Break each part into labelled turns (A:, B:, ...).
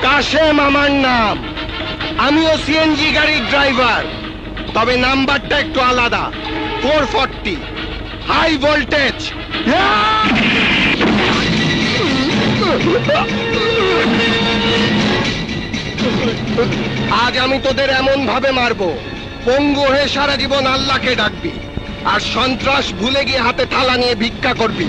A: কাশেম আমার নাম। আমিও সিএনজি গাড়ির ড্রাইভার, তবে নাম্বারটা একটু আলাদা, 440, হাই ভোল্টেজ। আজ আমি তোদের এমন ভাবে মারবো, পঙ্গু হয়ে সারা জীবন আল্লাহকে ডাকবি, আর সন্ত্রাস ভুলে গিয়ে হাতে থালা নিয়ে ভিক্ষা করবি।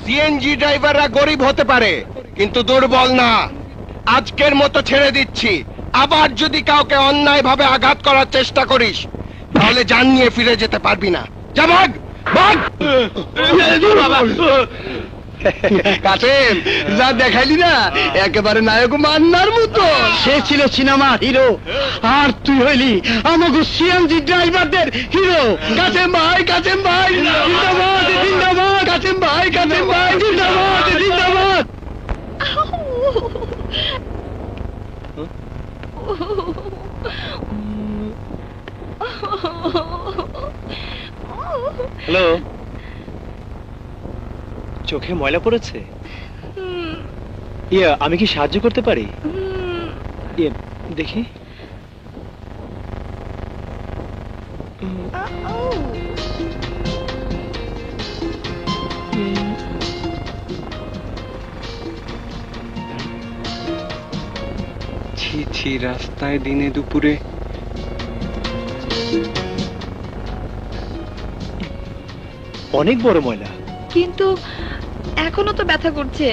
A: সিএনজি ড্রাইভাররা গরিব হতে পারে, কিন্তু দুর্বল না। আজকের মতো ছেড়ে দিচ্ছি, আবার যদি কাউকে অন্যায় ভাবে আঘাত করার চেষ্টা করিস, তাহলে জান নিয়ে ফিরে যেতে পারবি না। যা ভাগ ভাগ। কাসেম, যা দেখাইলি না, একেবারে নায়ক মান্নার মতো।
B: সে ছিল সিনেমার হিরো, আর তুই হইলি আমাকে সিএনজি ড্রাইভারদের হিরো।
A: কাসেম ভাই, কাসেম ভাই
B: জিন্দাবাদ জিন্দাবাদ, কাসেম ভাই জিন্দাবাদ জিন্দাবাদ।
C: হ্যালো, চোখে ময়লা পড়েছে? ইয়া, আমি কি সাহায্য করতে পারি? ইয়ে, দেখি। ছি ছি, রাস্তায় দিনে দুপুরে। অনেক বড় ময়লা,
D: কিন্তু এখনো তো ব্যথা করছে।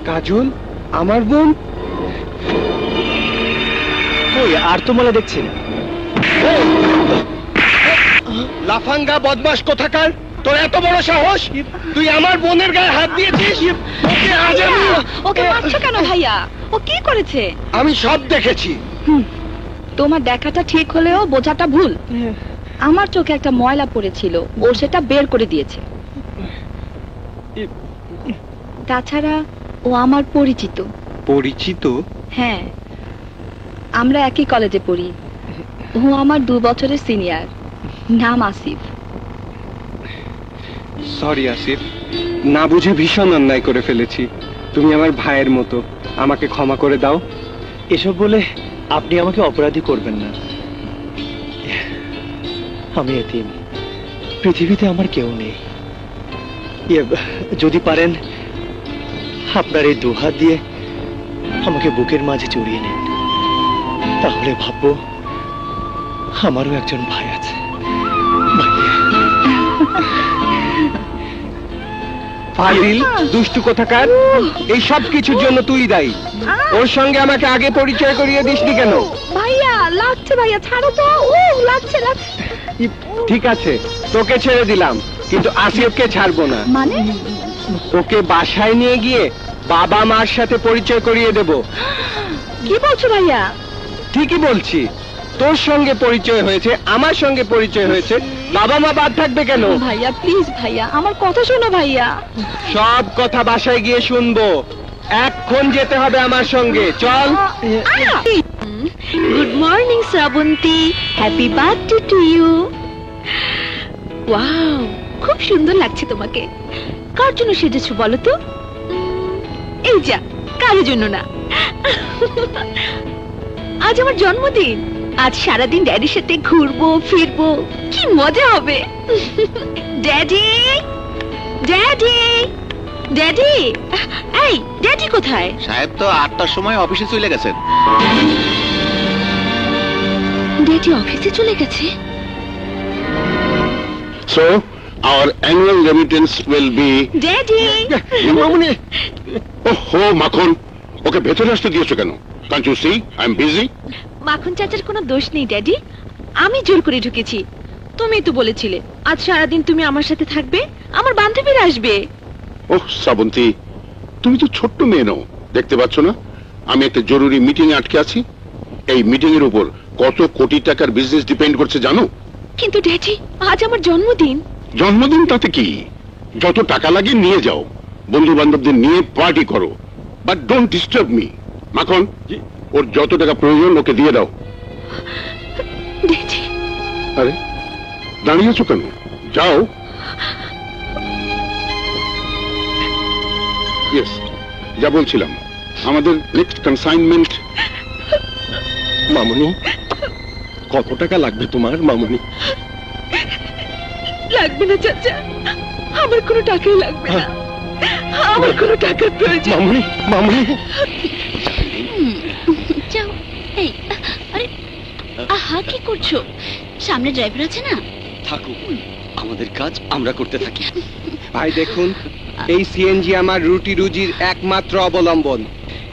A: কাজল, আমার বোন।
C: কই, আর তো ময়লা দেখছি না।
A: লাফাঙ্গা বদমাশ কোথাকার, তোর এত বড় সাহস! তুই আমার বোনের গায়ে হাত দিয়েছিস। ওকে আজ আমি।
D: ওকে মারছো কেন ভাইয়া? ও কি করেছে?
A: আমি সব দেখেছি।
D: তোমার দেখাটা ঠিক হলেও বোঝাটা ভুল। আমার চোখে একটা ময়লা পড়েছিল, ও সেটা বের করে দিয়েছে। তাছাড়া ও আমার পরিচিত।
C: পরিচিত?
D: হ্যাঁ, আমরা একই কলেজে পড়ি। ও আমার 2 বছরের সিনিয়র, নাম আসিফ।
A: সরি আসিফ, না বুঝে ভীষণ অন্যায় করে ফেলেছি। তুমি আমার ভাইয়ের মতো, আমাকে ক্ষমা করে দাও।
C: এসব বলে আপনি আমাকে অপরাধী করবেন না। আমি এতিম, পৃথিবীতে আমার কেউ নেই। যদি পারেন আপনার এই 2 হাত দিয়ে আমাকে বুকের মাঝে জড়িয়ে নিন, তাহলে ভাববো আমারও একজন ভাই আছে।
A: ফাজিল, দুষ্টু কোথাকার, এই সব কিছুর জন্য তুই দায়ী। ওর সঙ্গে আমাকে আগে পরিচয় করিয়ে দিসনি কেন?
D: ভাইয়া লাগছে, ভাইয়া ছাড়ো তো। ও লাগছে লাগছে।
A: ঠিক আছে, তোকে ছেড়ে দিলাম, কিন্তু আসিফকে ছাড়বো না।
D: মানে?
A: ওকে বাসায় নিয়ে গিয়ে বাবা মার সাথে পরিচয় করিয়ে দেব।
D: কি বলছো ভাইয়া?
A: ঠিকই বলছি, তোর সঙ্গে পরিচয় হয়েছে, আমার সঙ্গে পরিচয় হয়েছে, বাবা মা বাদ থাকবে কেন?
D: ভাইয়া প্লিজ, ভাইয়া আমার কথা শোনো ভাইয়া।
A: সব কথা বাসায় গিয়ে শুনবো, এখন যেতে হবে আমার সঙ্গে, চল।
D: Good morning Shrabanti, happy birthday to you. Wow, খুব সুন্দর লাগছে তোমাকে। কার জন্য সেজেছো বলো তো? এই যা, কারোর জন্য না। আজ আমার জন্মদিন, আজ সারাদিন ড্যাডির সাথে ঘুরবো ফিরবো, কি মজা হবে। ড্যাডি, ড্যাডি, ড্যাডি, এই ড্যাডি কোথায়?
E: সাহেব তো 8টার সময় অফিসে চলে গেছেন।
D: ড্যাডি অফিসে চলে গেছে?
E: So our annual remittance will be
D: daddy,
E: ওহো মাখন, ওকে ভেতরে আসতে দিয়েছো কেন? Can't you see I am busy?
D: Makhan চাচার কোনো দোষ নেই ড্যাডি, আমি জোর করে ঢুকেছি। তুমি তো বলেছিলে আজ সারাদিন তুমি আমার সাথে থাকবে, আমার বান্ধবীরা আসবে।
E: ওহ শ্রাবন্তী, তুমি তো ছোট্ট মেয়ে নও, দেখতে পাচ্ছ না আমি একটা জরুরি মিটিং এ আটকে আছি? এই মিটিং এর উপর কত কোটি টাকার বিজনেস ডিপেন্ড করছে জানো?
D: কিন্তু ড্যাডি, আজ আমার জন্মদিন।
E: জন্মদিন তাতে কি, যত টাকা লাগে নিয়ে যাও, বন্ধু বান্ধবদের নিয়ে পার্টি করো, বাট ডোন্ট ডিস্টার্ব মি। মাখন, ওর যত টাকা প্রয়োজন ওকে দিয়ে দাও।
D: ড্যাডি,
E: আরে দাঁড়িয়ে আছো কেন, যাও। ইয়েস, যা বলছিলাম, আমাদের নেক্সট কনসাইনমেন্ট।
A: মামুনি, কত টাকা লাগবে তোমার মামুনি?
D: লাগবে না চাচা, আমার কোনো টাকাই লাগবে না, আমার কোনো টাকার প্রয়োজন।
A: মামুনি, মামুনি,
F: যাও। এই, আরে আহা, কি করছো? সামনে ড্রাইভার আছে না?
C: থাকুক, আমাদের কাজ আমরা করতে থাকি।
A: ভাই দেখুন, এই সিএনজি আমার রুটি রুজির একমাত্র অবলম্বন।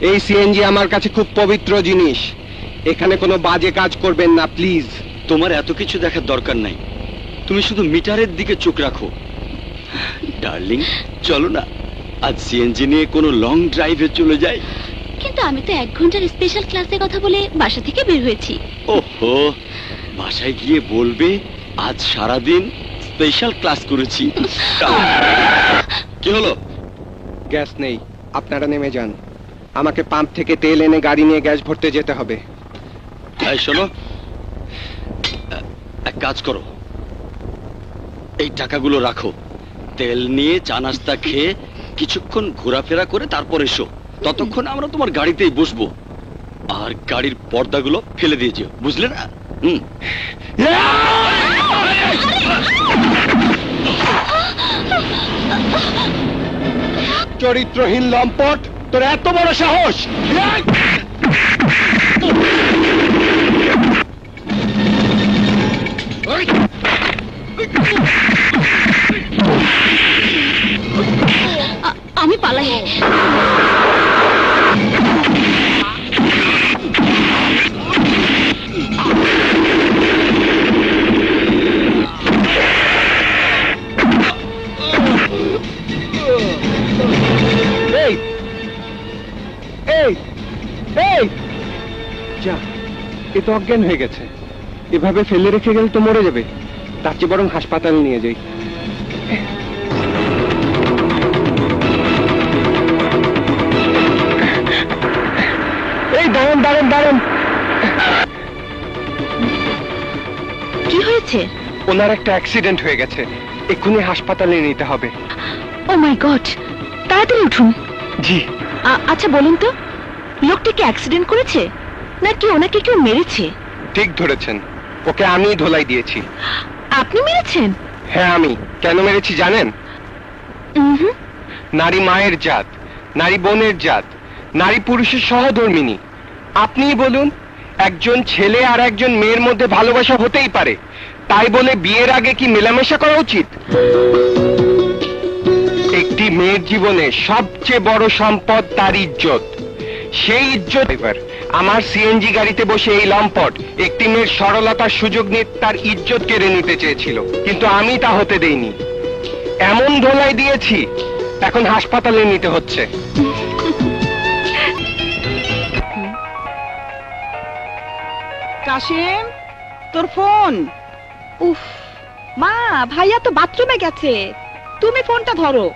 A: এই সিএনজি আমার কাছে খুব পবিত্র জিনিস। এখানে কোনো বাজে কাজ করবেন না প্লিজ।
C: তোমার এত কিছু দেখার দরকার নাই, তুমি শুধু মিটারের দিকে চোখ রাখো। ডার্লিং, চলো না আজ সিএনজি নিয়ে কোনো লং ড্রাইভে চলে যাই।
F: কিন্তু আমি তো 1 ঘন্টার স্পেশাল ক্লাসের কথা বলে বাসা থেকে বের হয়েছি।
C: ওহো, বাসায় গিয়ে বলবে আজ সারাদিন স্পেশাল ক্লাস করেছি। কি হলো?
A: গ্যাস নেই, আপনারা নেমে যান। আমাকে পাম্প থেকে তেল এনে গাড়ি নিয়ে গ্যাস ভরতে যেতে হবে।
C: এই শোনো, এক কাজ করো, এই টাকাগুলো রাখো, তেল নিয়ে চা নাস্তা খেয়ে কিছুক্ষণ ঘোরাফেরা করে তারপর এসো। ততক্ষণ আমরা তোমার গাড়িতেই বসবো, আর গাড়ির পর্দাগুলো ফেলে দিয়ে যেও, বুঝলে না?
A: চরিত্রহীন লম্পট, তোর এত বড় সাহস!
F: আমি পালাই।
A: এই এই এই যা, এ তো অজ্ঞান হয়ে গেছে। এভাবে ফেলে রেখে গেলে তো মরে যাবে। তার চেয়ে বরং হাসপাতালে নিয়ে যাই। এই দাঁড়ান দাঁড়ান দাঁড়ান,
D: কি হয়েছে?
A: ওনার একটা অ্যাক্সিডেন্ট হয়ে গেছে, এক্ষুনি হাসপাতালে নিতে হবে।
D: ও মাই গড, তাড়াতাড়ি উঠুন।
A: জি।
D: আচ্ছা বলুন তো, লোকটা কি অ্যাক্সিডেন্ট করেছে নাকি ওনাকে কেউ মেরেছে?
A: ঠিক ধরেছেন, ওকে আমি ধোলাই দিয়েছি।
D: আপনি মেরেছেন?
A: হ্যাঁ আমি। কেন মেরেছি জানেন?
D: উহুম।
A: নারী মায়ের জাত, নারী বোনের জাত, নারী পুরুষের সহধর্মিনী। আপনিই বলুন, একজন ছেলে আর একজন মেয়ের মধ্যে ভালোবাসা হতেই পারে, তাই বলে বিয়ের আগে কি মেলামেশা করা উচিত? একটি মেয়ের জীবনে সবচেয়ে বড় সম্পদ তার ইজ্জত। সেই ইজ্জত এবার আমার সিএনজি গাড়িতে বসে এই লম্পট একটি মেয়ের সরলতার সুযোগ নিয়ে তার ইজ্জত কেড়ে নিতে চেয়েছিল, কিন্তু আমি তা হতে দেইনি। এমন ধোলাই দিয়েছি, এখন হাসপাতালে নিতে হচ্ছে।
G: কাশিম, তোর ফোন।
D: উফ, মা, ভাইয়া তো বাথরুমে গেছে, তুমি ফোনটা ধরো।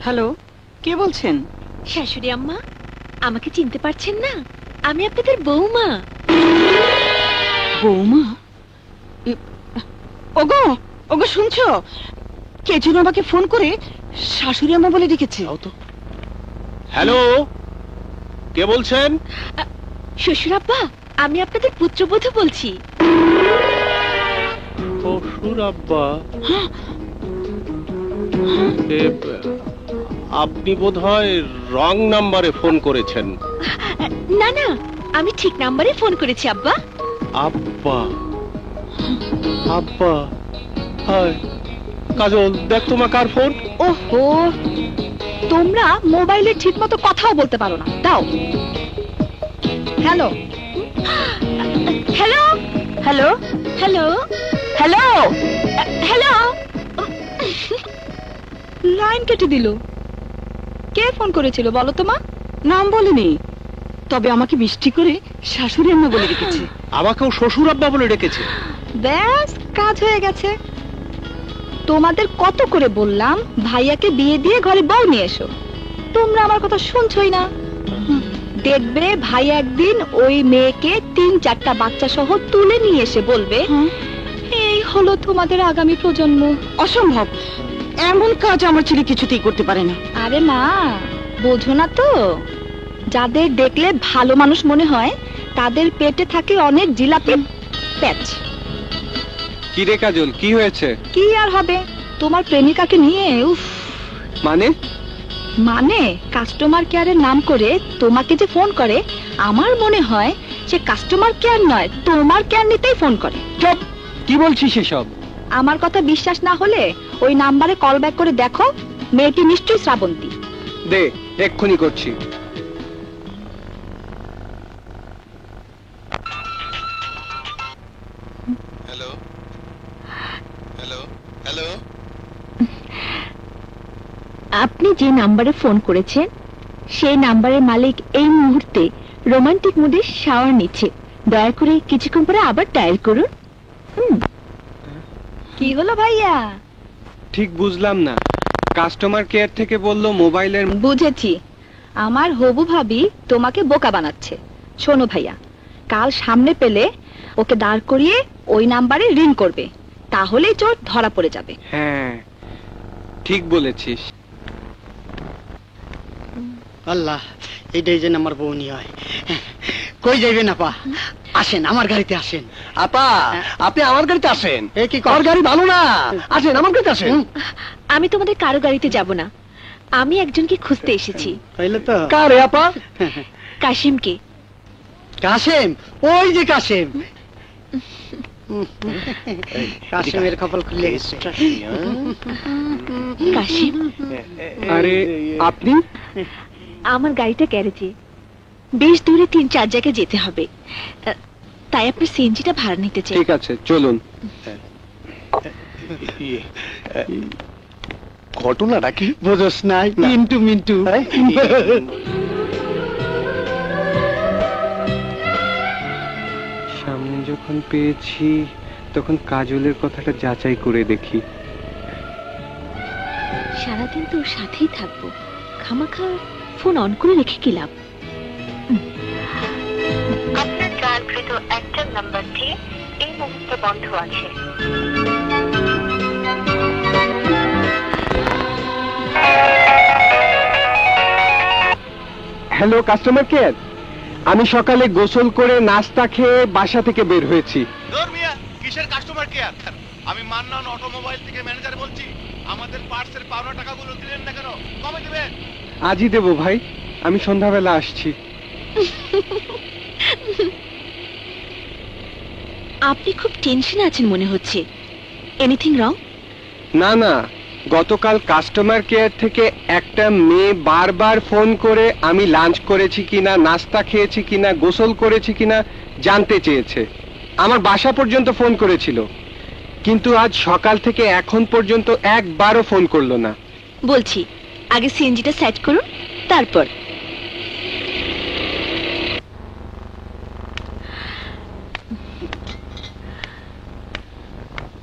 G: হ্যালো, কে বলছেন?
D: শাশুড়ি আম্মা, আমাকে চিনতে পারছেন না? আমি আপনাদের বৌমা।
G: বৌমা? ওগো, ওগো শুনছো? কে যেন আমাকে ফোন করে শাশুড়ি আম্মা বলে ডেকেছে।
E: হ্যালো, কে বলছেন?
D: শ্বশুর আব্বা, আমি আপনাদের পুত্রবধূ বলছি।
H: শ্বশুর আব্বা, আপনি বোধহয় রং নাম্বারে ফোন করেছেন।
D: না না, আমি ঠিক নাম্বারে ফোন করেছি আব্বা।
H: আব্বা, আব্বা, হায় কাজল, দেখ তোমার কার ফোন।
D: ওহো,
G: তোমরা মোবাইলে ঠিক মতো কথাও বলতে পারো না। দাও। Hello hello hello hello hello hello. Line কেটে দিল। কে ফোন করেছিল বলো তো মা? নাম বলিনি, তবে আমাকে মিষ্টি করে শাশুড়ি আম্মা বলে রেখেছে।
H: আমাকেও শ্বশুর আব্বা বলে ডেকেছে।
G: ব্যাস কাজ হয়ে গেছে। তোমাদের কত করে বললাম ভাইয়াকে বিয়ে দিয়ে ঘরে বউ নিয়ে এসো, তোমরা আমার কথা শুনছই না। দেখবে ভাই একদিন ওই মেয়েকে 3-4টা বাচ্চা সহ তুলে নিয়ে এসে বলবে এই হলো তোমাদের আগামী প্রজন্ম। অসম্ভব, এমন কাজ আমার ছেলে কিছুতেই করতে পারে না। আরে মা, বোঝো না তো, যাদের দেখলে ভালো মানুষ মনে হয় তাদের পেটে থাকে অনেক জিলাপি প্যাচ।
H: কি রে কাজল, কি হয়েছে?
G: কি আর হবে, তোমার প্রেমিকাকে নিয়ে। উফ। মানে কাস্টমার কেয়ারের নাম করে তোমাকে যে ফোন করে, আমার মনে হয় সে কাস্টমার কেয়ার নয়, তোমার কেয়ার নিতেই ফোন করে।
H: চুপ, কি বলছিস এসব?
G: আমার কথা বিশ্বাস না হলে ওই নাম্বারে কল ব্যাক করে দেখো, মেয়েটি নিশ্চয়ই শ্রাবন্তী।
H: দে, এক্ষুনি করছি।
A: Hello hello hello.
D: আপনি যে নাম্বারে ফোন করেছেন সেই নাম্বারের মালিক এই মুহূর্তে রোমান্টিক মুডে শাওয়ার নিচ্ছে। দয়া করে কিছুক্ষণ পরে আবার ডায়াল করুন।
G: কি হলো ভাইয়া?
H: ঠিক বুঝলাম না। কাস্টমার কেয়ার থেকে বললো মোবাইলের।
G: বুঝেছি, আমার হবু ভাবি তোমাকে বোকা বানাচ্ছে। শোনো ভাইয়া, কাল সামনে পেলে ওকে দাঁড় করিয়ে ওই নাম্বারে রিং করবে, তাহলেই চোর ধরা পড়ে যাবে।
H: হ্যাঁ, ঠিক বলেছিস।
B: আল্লাহ, এইটাই যেন আমার বউনি হয়। কই যাইবেন আপা? আসেন আমার গাড়িতে আসেন।
A: আপা, আপনি আমার গাড়িতে আসেন।
B: এ কি
A: আমার গাড়ি ভালো না, আসেন আমার গাড়িতে আসেন।
D: আমি তোমাদের কারো গাড়িতে যাব না, আমি একজনকে খুঁজতে এসেছি।
B: হইলো তো?
A: কারে আপা?
D: কাশিমকে।
B: কাশেম? ওই যে কাশেম। কাশেমের কপাল খুলে গেছে।
D: কাশিম,
H: আরে আপনি?
D: আমার গাড়িটা গ্যারেজে, বেশ দূরে 3-4 জায়গায় যেতে হবে, তাই আপনি সিএনজিটা ভাড়া নিতে চাই।
H: ঠিক আছে, চলুন।
A: ঘটনাটা কি
B: বোঝস নাই? মিন্টু মিন্টু।
H: সামনে যখন পেয়েছি তখন কাজলের কথাটা যাচাই করে দেখি।
D: সারাদিন তো ওর সাথেই থাকবো, খামাখা ফোন অন করে রেখে কি লাভ?
I: আপনার ডায়ালকৃত একটা নাম্বারটি এই মুহূর্তে বন্ধ আছে।
H: হ্যালো কাস্টমার কেয়ার, আমি সকালে গোসল করে নাস্তা খেয়ে বাসা থেকে বের হয়েছি।
J: কিসের কাস্টমার কেয়ার? আমি মান্নান অটোমোবাইল থেকে ম্যানেজার বলছি। আমাদের পার্টসের পাওনা টাকাগুলো দিলেন না কেন? কবে দিবেন?
H: আজই দেবো ভাই, আমি সন্ধ্যাবেলা আসছি।
D: আপনি খুব টেনশনে আছেন মনে হচ্ছে। Anything wrong?
H: না না, গতকাল কাস্টমার কেয়ার থেকে একটা মেয়ে বারবার ফোন করে আমি লাঞ্চ করেছি কিনা, নাস্তা খেয়েছি কিনা, গোসল করেছি কিনা জানতে চেয়েছে। আমার বাসা পর্যন্ত ফোন করেছিল, কিন্তু আজ সকাল থেকে এখন পর্যন্ত একবারও ফোন করলো না।
D: বলছি আগে সিএনজিটা সেট করুন, তারপর।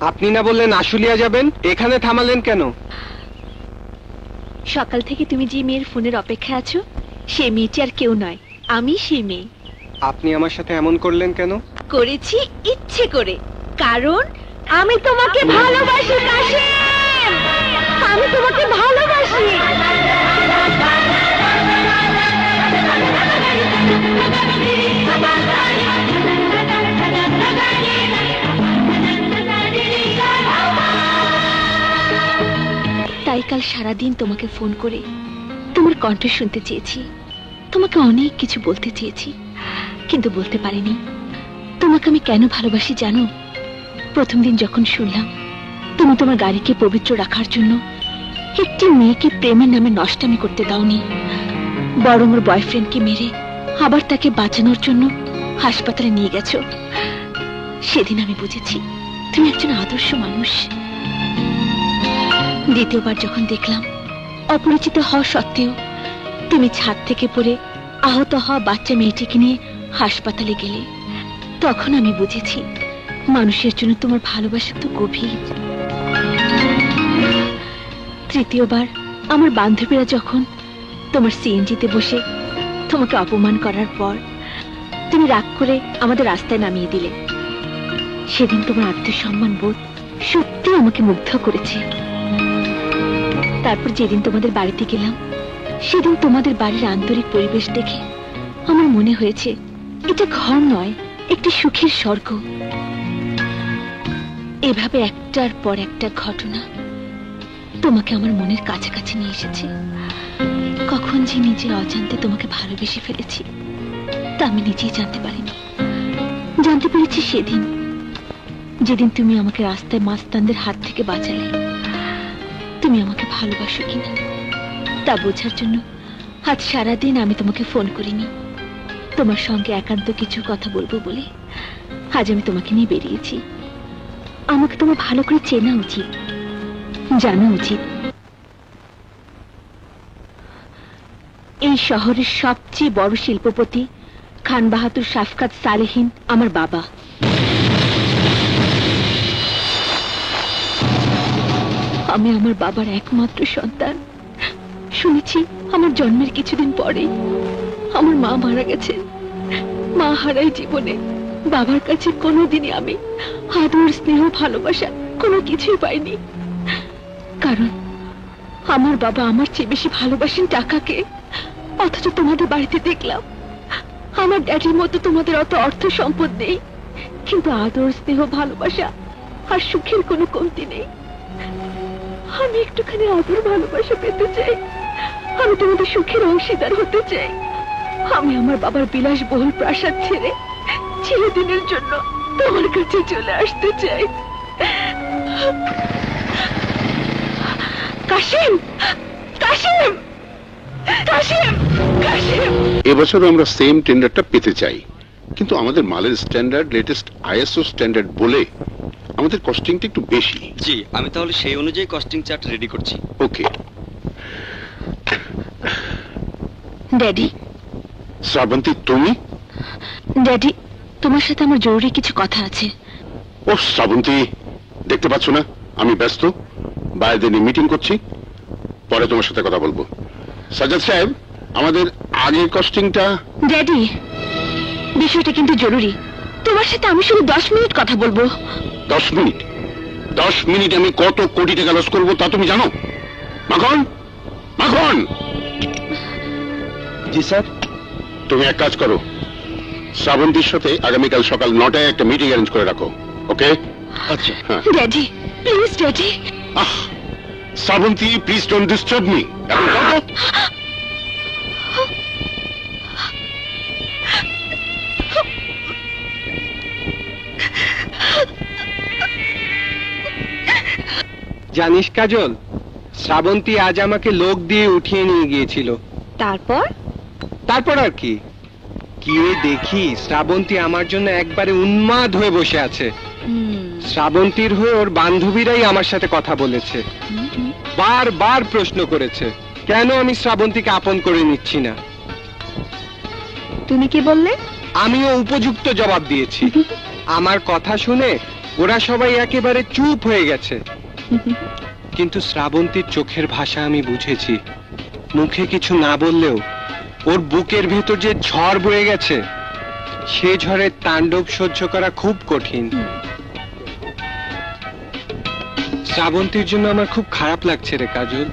H: আপনি না বললেন আশুলিয়া যাবেন, এখানে থামালেন কেন?
D: সকাল থেকে তুমি যে মেয়ের ফোনের অপেক্ষায় আছো, সে মেয়েটি আর কেউ নয়, আমি সেই মেয়ে।
H: আপনি আমার সাথে এমন করলেন কেন?
D: করেছি ইচ্ছে করে, কারণ আমি তোমাকে ভালোবাসি কাশিম, আমি তোমাকে ভালোবাসি। তাই কাল সারাদিন তোমাকে ফোন করে তোমার কণ্ঠ শুনতে চেয়েছি, তোমাকে অনেক কিছু বলতে চেয়েছি, কিন্তু বলতে পারিনি। তোমাকে আমি কেন ভালোবাসি জানো? প্রথম দিন যখন শুনলাম তুমি তোমার গাড়িকে পবিত্র রাখার জন্য একটি মেয়েকে প্রেমের নামে নষ্টামি করতে দাওনি, বরং ওর বয়ফ্রেন্ডকে মেরে আবার তাকে বাঁচানোর জন্য হাসপাতালে নিয়ে গেছো। সেদিন আমি বুঝেছি তুমি একজন আদর্শ মানুষ। দ্বিতীয়বার যখন দেখলাম অপরিচিত হওয়া সত্ত্বেও তুমি ছাদ থেকে পড়ে আহত হওয়া বাচ্চা মেয়েটিকে নিয়ে হাসপাতালে গেলে, তখন আমি বুঝেছি মানুষের জন্য তোমার ভালোবাসা তো গভীর। তৃতীয়বার আমার বান্ধবীরা যখন তোমার সিএনজিতে বসে তোমাকে অপমান করার পর তুমি রাগ করে আমাদের রাস্তায় নামিয়ে দিলে, সেদিন তোমার আত্মসম্মান বোধ সত্যি আমাকে মুগ্ধ করেছে। তারপর যেদিন তোমাদের বাড়িতে গেলাম, সেদিন তোমাদের বাড়ির আন্তরিক পরিবেশ দেখে আমার মনে হয়েছে এটা ঘর নয়, একটি সুখের স্বর্গ। এভাবে একটার পর একটা ঘটনা তোমাকে আমার মনের কাছাকাছি নিয়ে এসেছে। কখন যে নিজের অজান্তে তোমাকে ভালোবেসে ফেলেছি তা আমি নিজেই জানতে পারিনি। জানতে পেরেছি সেদিন, যেদিন তুমি আমাকে রাস্তায় মাস্তানদের হাত থেকে বাঁচালে। তুমি আমাকে ভালোবাসো কিনা তা বোঝার জন্য আজ সারাদিন আমি তোমাকে ফোন করিনি। তোমার সঙ্গে একান্ত কিছু কথা বলবো বলে আজ আমি তোমাকে নিয়ে বেরিয়েছি। আমাকে তোমার ভালো করে চেনা উচিত, জানা উচিত। এই শহরের সবচেয়ে বড় শিল্পপতি খান বাহাদুর শাফকাত সালেহীন আমার বাবা। আমি আমার বাবার একমাত্র সন্তান। শুনেছি আমার জন্মের কিছুদিন পরেই আমার মা মারা গেছেন। মা হারাই জীবনে বাবার কাছে কোনোদিনই আমি আদর, স্নেহ, ভালোবাসা কোনো কিছুই পাইনি। কারণ আমার বাবা আমার চেয়ে বেশি ভালোবাসেন টাকাকে। অথচ তোমাদের বাড়িতে দেখলাম আমার ড্যাডির মতো তোমাদের অত অর্থ সম্পদ নেই, কিন্তু আদর, স্নেহ, ভালোবাসা আর সুখের কোনো কমতি নেই। আমি একটুখানি আদর, ভালোবাসা পেতে চাই। আমি তোমাদের সুখের অংশীদার হতে চাই। আমি আমার বাবার বিলাসবহুল প্রাসাদ ছেড়ে চিরদিনের জন্য তোমার কাছে চলে আসতে চাই। কাশিম, কাশিম, কাশিম, কাশিম।
E: এবছর আমরা সেম টেন্ডারটা পেতে চাই, কিন্তু আমাদের মালের স্ট্যান্ডার্ড লেটেস্ট আইএসও স্ট্যান্ডার্ড বলে আমাদের কস্টিংটা একটু বেশি।
C: জি, আমি তাহলে সেই অনুযায়ী কস্টিং চার্ট রেডি করছি।
E: ওকে।
D: ড্যাডি।
E: শ্রাবন্তী, তুমি?
D: ড্যাডি, তোমার সাথে আমার জরুরি কিছু কথা আছে।
E: ও শ্রাবন্তী, দেখতে পাচ্ছ না আমি ব্যস্ত, বাইরে নিয়ে মিটিং করছি, পরে তোমার সাথে কথা বলবো। সাজ্জাদ সাহেব, আমাদের আগের কস্টিংটা।
D: ড্যাডি, বিষয়টা কিন্তু জরুরি। তোমার সাথে আমি শুধু 10 মিনিট কথা বলবো।
E: 10 মিনিট? 10 মিনিট আমি কত কোটি টাকা লস করবো তা তুমি জানো? মাখন, মাখন।
H: জি স্যার।
E: তুমি এক কাজ করো, শ্রাবন্তীর সাথে আগামীকাল সকাল 9টায় একটা মিটিং অ্যারেঞ্জ করে রাখো। ওকে?
C: আচ্ছা।
D: Daddy, please daddy.
E: Shrabanti, please don't disturb me.
H: জানিস কাজল, শ্রাবন্তী আজ আমাকে লোক দিয়ে উঠিয়ে নিয়ে গিয়েছিল।
G: তারপর?
H: তারপর আর কি, গিয়ে দেখি শ্রাবন্তী আমার জন্য একবারে উন্মাদ হয়ে বসে আছে। শ্রাবন্তীর হয়ে ওর বান্ধবীরাই আমার সাথে কথা বলেছে, বারবার প্রশ্ন করেছে কেন আমি শ্রাবন্তীকে আপন করে নিচ্ছি না।
G: তুমি কি বললে?
H: আমিও উপযুক্ত জবাব দিয়েছি। আমার কথা শুনে ওরা সবাই একেবারে চুপ হয়ে গেছে। কিন্তু শ্রাবন্তীর চোখের ভাষা আমি বুঝেছি। মুখে কিছু না বললেও ওর বুকের ভেতর যে ঝড় বয়ে গেছে, সে ঝড়ের তাণ্ডব সহ্য করা খুব কঠিন। শ্রাবন্তীর জন্য আমার খুব খারাপ লাগছে রে কাজল।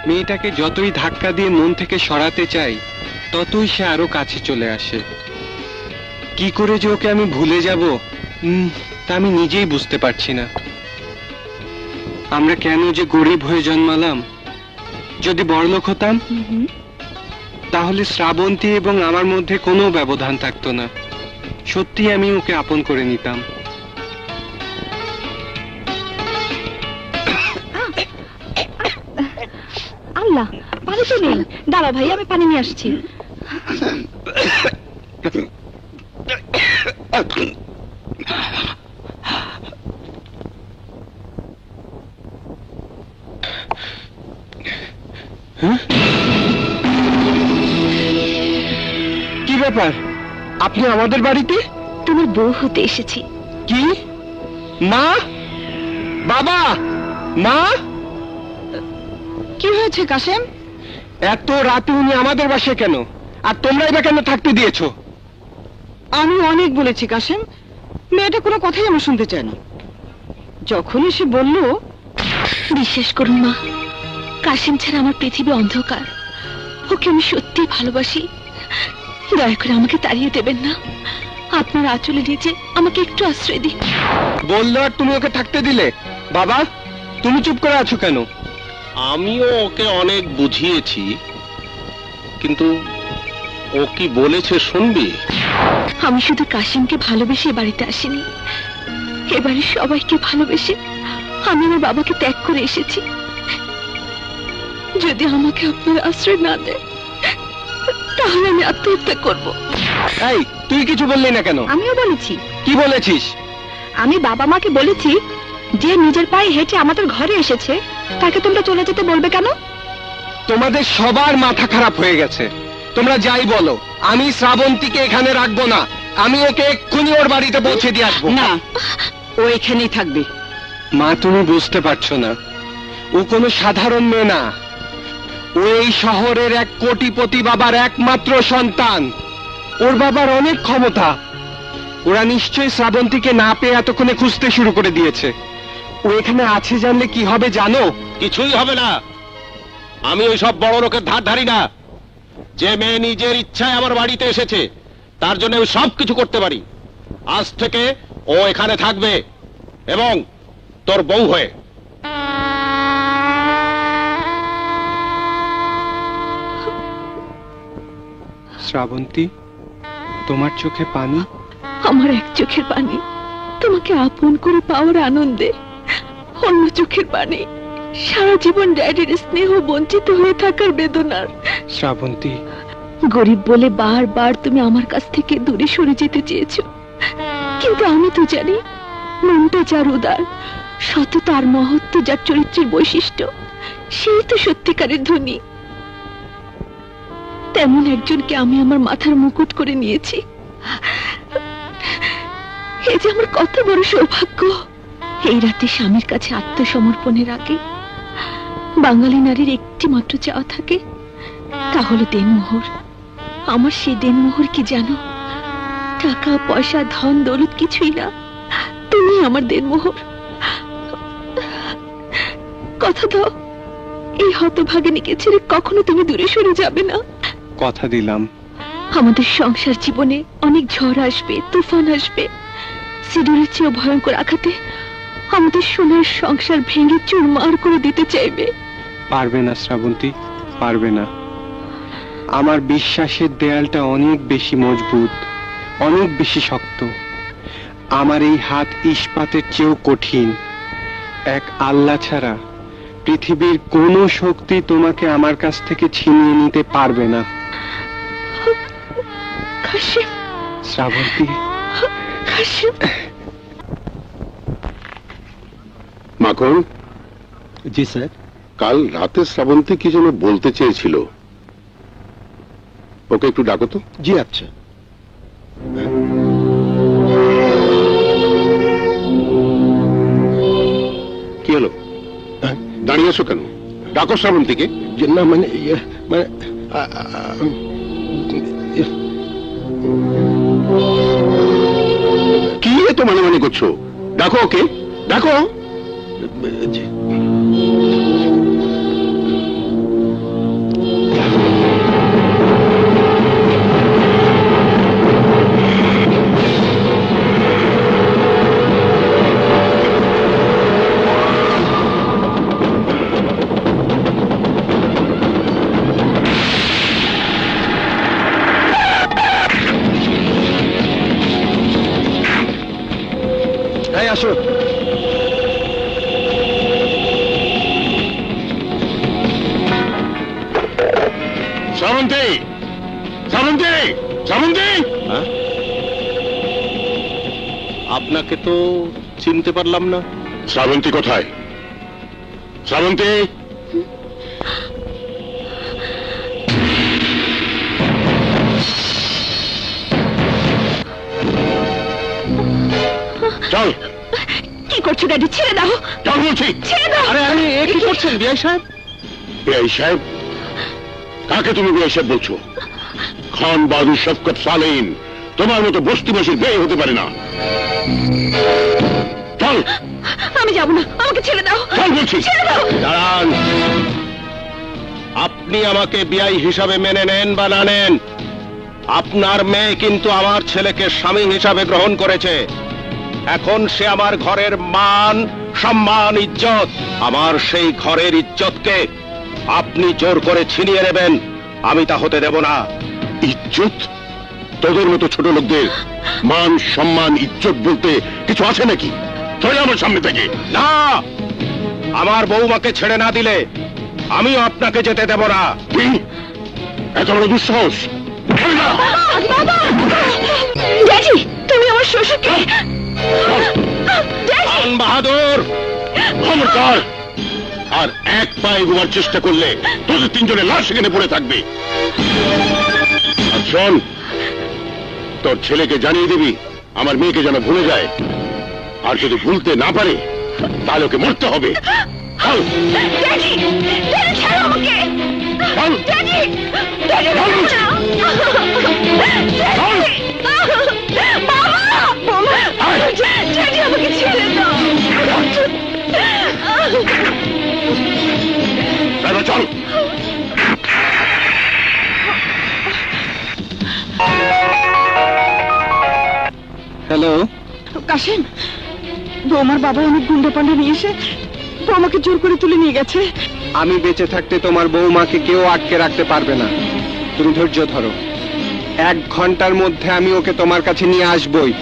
H: মেয়েটাকে যতই ধাক্কা দিয়ে মন থেকে সরাতে চাই, ততই সে আরো কাছে চলে আসে। কি করে যে ওকে আমি ভুলে যাব তা আমি নিজেই বুঝতে পারছি না। আমরা কেন যে গরিব হয়ে জন্মালাম। যদি বড়লোক হতাম তাহলে শ্রাবন্তী এবং আমার মধ্যে কোনো ব্যবধান থাকতো না। সত্যি আমি ওকে আপন করে নিতাম।
G: আল্লাহ, পানি তো নেই। দাঁড়াও ভাই, আমি পানি নিয়ে আসছি।
H: কি ব্যাপার, আপনি আমাদের বাড়িতে?
D: তোমার বউ হতে এসেছি।
H: কি? মা, বাবা, মা,
B: কি হয়েছে কাশেম?
H: এত রাতে উনি আমাদের বাসায় কেন? আর তোমরাই বা কেন থাকতে দিয়েছো?
B: আমি অনেক বলেছি কাশেম, মেয়েটা কোনো কথাই আমার শুনতে চায় না। যখনই সে বলল,
D: বিশ্বাস করুন মা, কাশিম ছাড়া আমার পৃথিবী অন্ধকার। ওকে আমি সত্যি ভালোবাসি। দয়া করে আমাকে তাড়িয়ে দেবেন না। আপনার আঁচলে নিচে আমাকে একটু আশ্রয় দিন।
H: বললো আর তুমি ওকে থাকতে দিলে? বাবা, তুমি চুপ করে আছো কেন?
E: আমিও ওকে অনেক বুঝিয়েছি, কিন্তু ও কি বলেছে শুনবি?
D: আমি শুধু কাশিমকে ভালোবেসে এ বাড়িতে আসিনি, এবারে সবাইকে ভালোবেসে আমি আমার বাবাকে ত্যাগ করে এসেছি। যদি আমাকে আপনার আশ্রয় না দেয়, তাহলে আমি আত্মহত্যা করব।
H: এই, তুই কিছু বললি না কেন?
G: আমিও বলেছি।
H: কি বলেছিস?
G: আমি বাবা মাকে বলেছি, যে নিজের পায়ে হেঁটে আমাদের ঘরে এসেছে তাকে তোমরা চলে যেতে বলবে কেন?
H: তোমাদের সবার মাথা খারাপ হয়ে গেছে। তোমরা যাই বলো, আমি শ্রাবন্তীকে এখানে রাখবো না। আমি ওকে এক্ষুনি ওর বাড়িতে পৌঁছে দিয়ে আসবো।
B: না, ও এখানেই থাকবে।
H: মা, তুমি বুঝতে পারছো না, ও কোনো সাধারণ মেয়ে না। ও এই শহরের এক কোটিপতি বাবার একমাত্র সন্তান। ওর বাবার অনেক ক্ষমতা। ওরা নিশ্চয়ই শ্রাবন্তীকে না পেয়ে এতক্ষণে খুঁজতে শুরু করে দিয়েছে। ও এখানে আছে জানলে কি হবে জানো?
E: কিছুই হবে না। আমি ওই সব বড় লোকের ধার ধারি না। যে মেয়ে নিজের ইচ্ছায় আমার বাড়িতে এসেছে, তার জন্য আমি সব কিছু করতে পারি। আজ থেকে ও এখানে থাকবে, এবং তোর বউ হয়ে।
H: শ্রাবন্তী, তোমার চোখে পানি?
D: আমার এক চোখের পানি তোমাকে আপন করে পাওয়ার আনন্দে, অন্য চোখের পানি সারা জীবন ড্যাডির স্নেহ বঞ্চিত হয়ে থাকার বেদনার।
H: শ্রাবন্তী,
D: গরিব বলে বারবার তুমি আমার কাছ থেকে দূরে সরে যেতে চেয়েছো, কিন্তু আমি তো জানি মনটা যার উদার, সততা আর মহত্ব যার চরিত্রের বৈশিষ্ট্য, সেই তো সত্যিকারের ধনী। তেমন একজনকে আমি আমার মাথার মুকুট করে নিয়েছি। এই যে আমার কত বড় সৌভাগ্য। এই রাতে স্বামীর কাছে আত্মসমর্পণের আগে বাঙালি নারীর একটি মাত্র চাওয়া থাকে, তা হলো দেনমোহর। আমার সেই দেনমোহর কি জানো? টাকা পয়সা ধন দৌলত কিছুই না, তুমি আমার দেনমোহর। কথা দাও, এই হতভাগিনীকে ছেড়ে কখনো তুমি দূরে সরে যাবে না।
H: কথা দিলাম।
D: আমাদের সংসার জীবনে অনেক ঝড় আসবে, তুফান আসবে। সিঁদুরের চেয়েও ভয়ঙ্কর আঘাতে আমাদের সোনার সংসার ভেঙে চুরমার করে দিতে চাইবে।
H: পারবে না শ্রাবন্তী, পারবে না। আমার বিশ্বাসের দেয়ালটা অনেক বেশি মজবুত, অনেক বেশি শক্ত। আমার এই হাত ইস্পাতের চেয়েও কঠিন। এক আল্লাহ ছাড়া পৃথিবীর কোনো শক্তি তোমাকে আমার কাছ থেকে ছিনিয়ে নিতে পারবে না।
D: কাশিম,
H: শ্রাবন্তী,
D: কাশিম।
E: মাখন।
H: জি স্যার।
E: কাল রাতে শ্রাবন্তী কি যেন বলতে চেয়েছিল, ওকে একটু ডাকো তো।
H: জি আচ্ছা।
E: কি হলো, দাঁড়িয়ে আছো কেন? ডাকো শ্রাবন্তীকে।
H: না মানে
E: কি এত মানে মানে করছো? ডাকো ওকে, ডাকো।
H: এই আসো।
E: শ্রাবন্তী, শ্রাবন্তী, শ্রাবন্তী! আপনাকে তো চিনতে পারলাম না। শ্রাবন্তী কোথায়? শ্রাবন্তী! চল।
D: কি করছো ড্যাডি? ছেড়ে দাও,
E: চল বলছি।
D: ছেড়ে দাও।
E: আরে আরে, এ কি করছেন বিআই সাহেব? বিআই সাহেব? কাকে তুমি বিআই সাহেব বলছো? খান বাহাদুর শফকত সালেহিন তোমার মতো বস্তিবাসীর বিয়ে হতে পারে না। চল।
D: আমি যাব না, আমাকে ছেড়ে দাও।
E: চল বলছি।
D: ছেড়ে দাও।
E: দাঁড়ান, আপনি আমাকে বিআই হিসাবে মেনে নেন বা না নেন, আপনার মেয়ে কিন্তু আমার ছেলেকে স্বামী হিসাবে গ্রহণ করেছে। এখন সে আমার ঘরের মান, সম্মান, ইজ্জত, আমার সেই ঘরের ইজ্জতকে আপনি জোর করে ছিনিয়ে নেবেন, আমি তা হতে দেব না। ইজ্জত? তোদের মতো ছোট লোকদের মান, সম্মান, ইজ্জত বলতে কিছু আছে নাকি? চলে আমার সামনে থেকে। না, আমার বৌমাকে ছেড়ে না দিলে আমিও আপনাকে যেতে দেব না। কি এত বড় দুঃসাহস?
D: ড্যাডি, তুমি আমার শ্বশুরকে।
E: খান বাহাদুর, খবরদার! আর এক পায়ে ঘুমার চেষ্টা করলে তোদের তিনজনের লাশ সেখানে পড়ে থাকবে। আর শোন, তোর ছেলেকে জানিয়ে দিবি আমার মেয়েকে যেন ভুলে যায়, আর যদি ভুলতে না পারে তাহলে ওকে মরতে হবে। চল।
D: ড্যাডি, ড্যাডি ছাড়ো আমাকে।
E: চল।
D: ড্যাডি, ড্যাডি
E: চল বলছি। চল।
D: বাবা, ড্যাডি আমাকে ছেড়ে দাও।
E: এবার চল।
H: হ্যালো,
G: কাশেম, বৌমার বাবা অনেক গুন্ডা পান্ডা নিয়ে এসে বৌমাকে জোর করে তুলে নিয়ে গেছে।
H: আমি বেঁচে থাকতে তোমার বৌমাকে কেউ আটকে রাখতে পারবে না। তুমি ধৈর্য ধরো, 1 ঘন্টার মধ্যে আমি ওকে তোমার কাছে নিয়ে আসবই।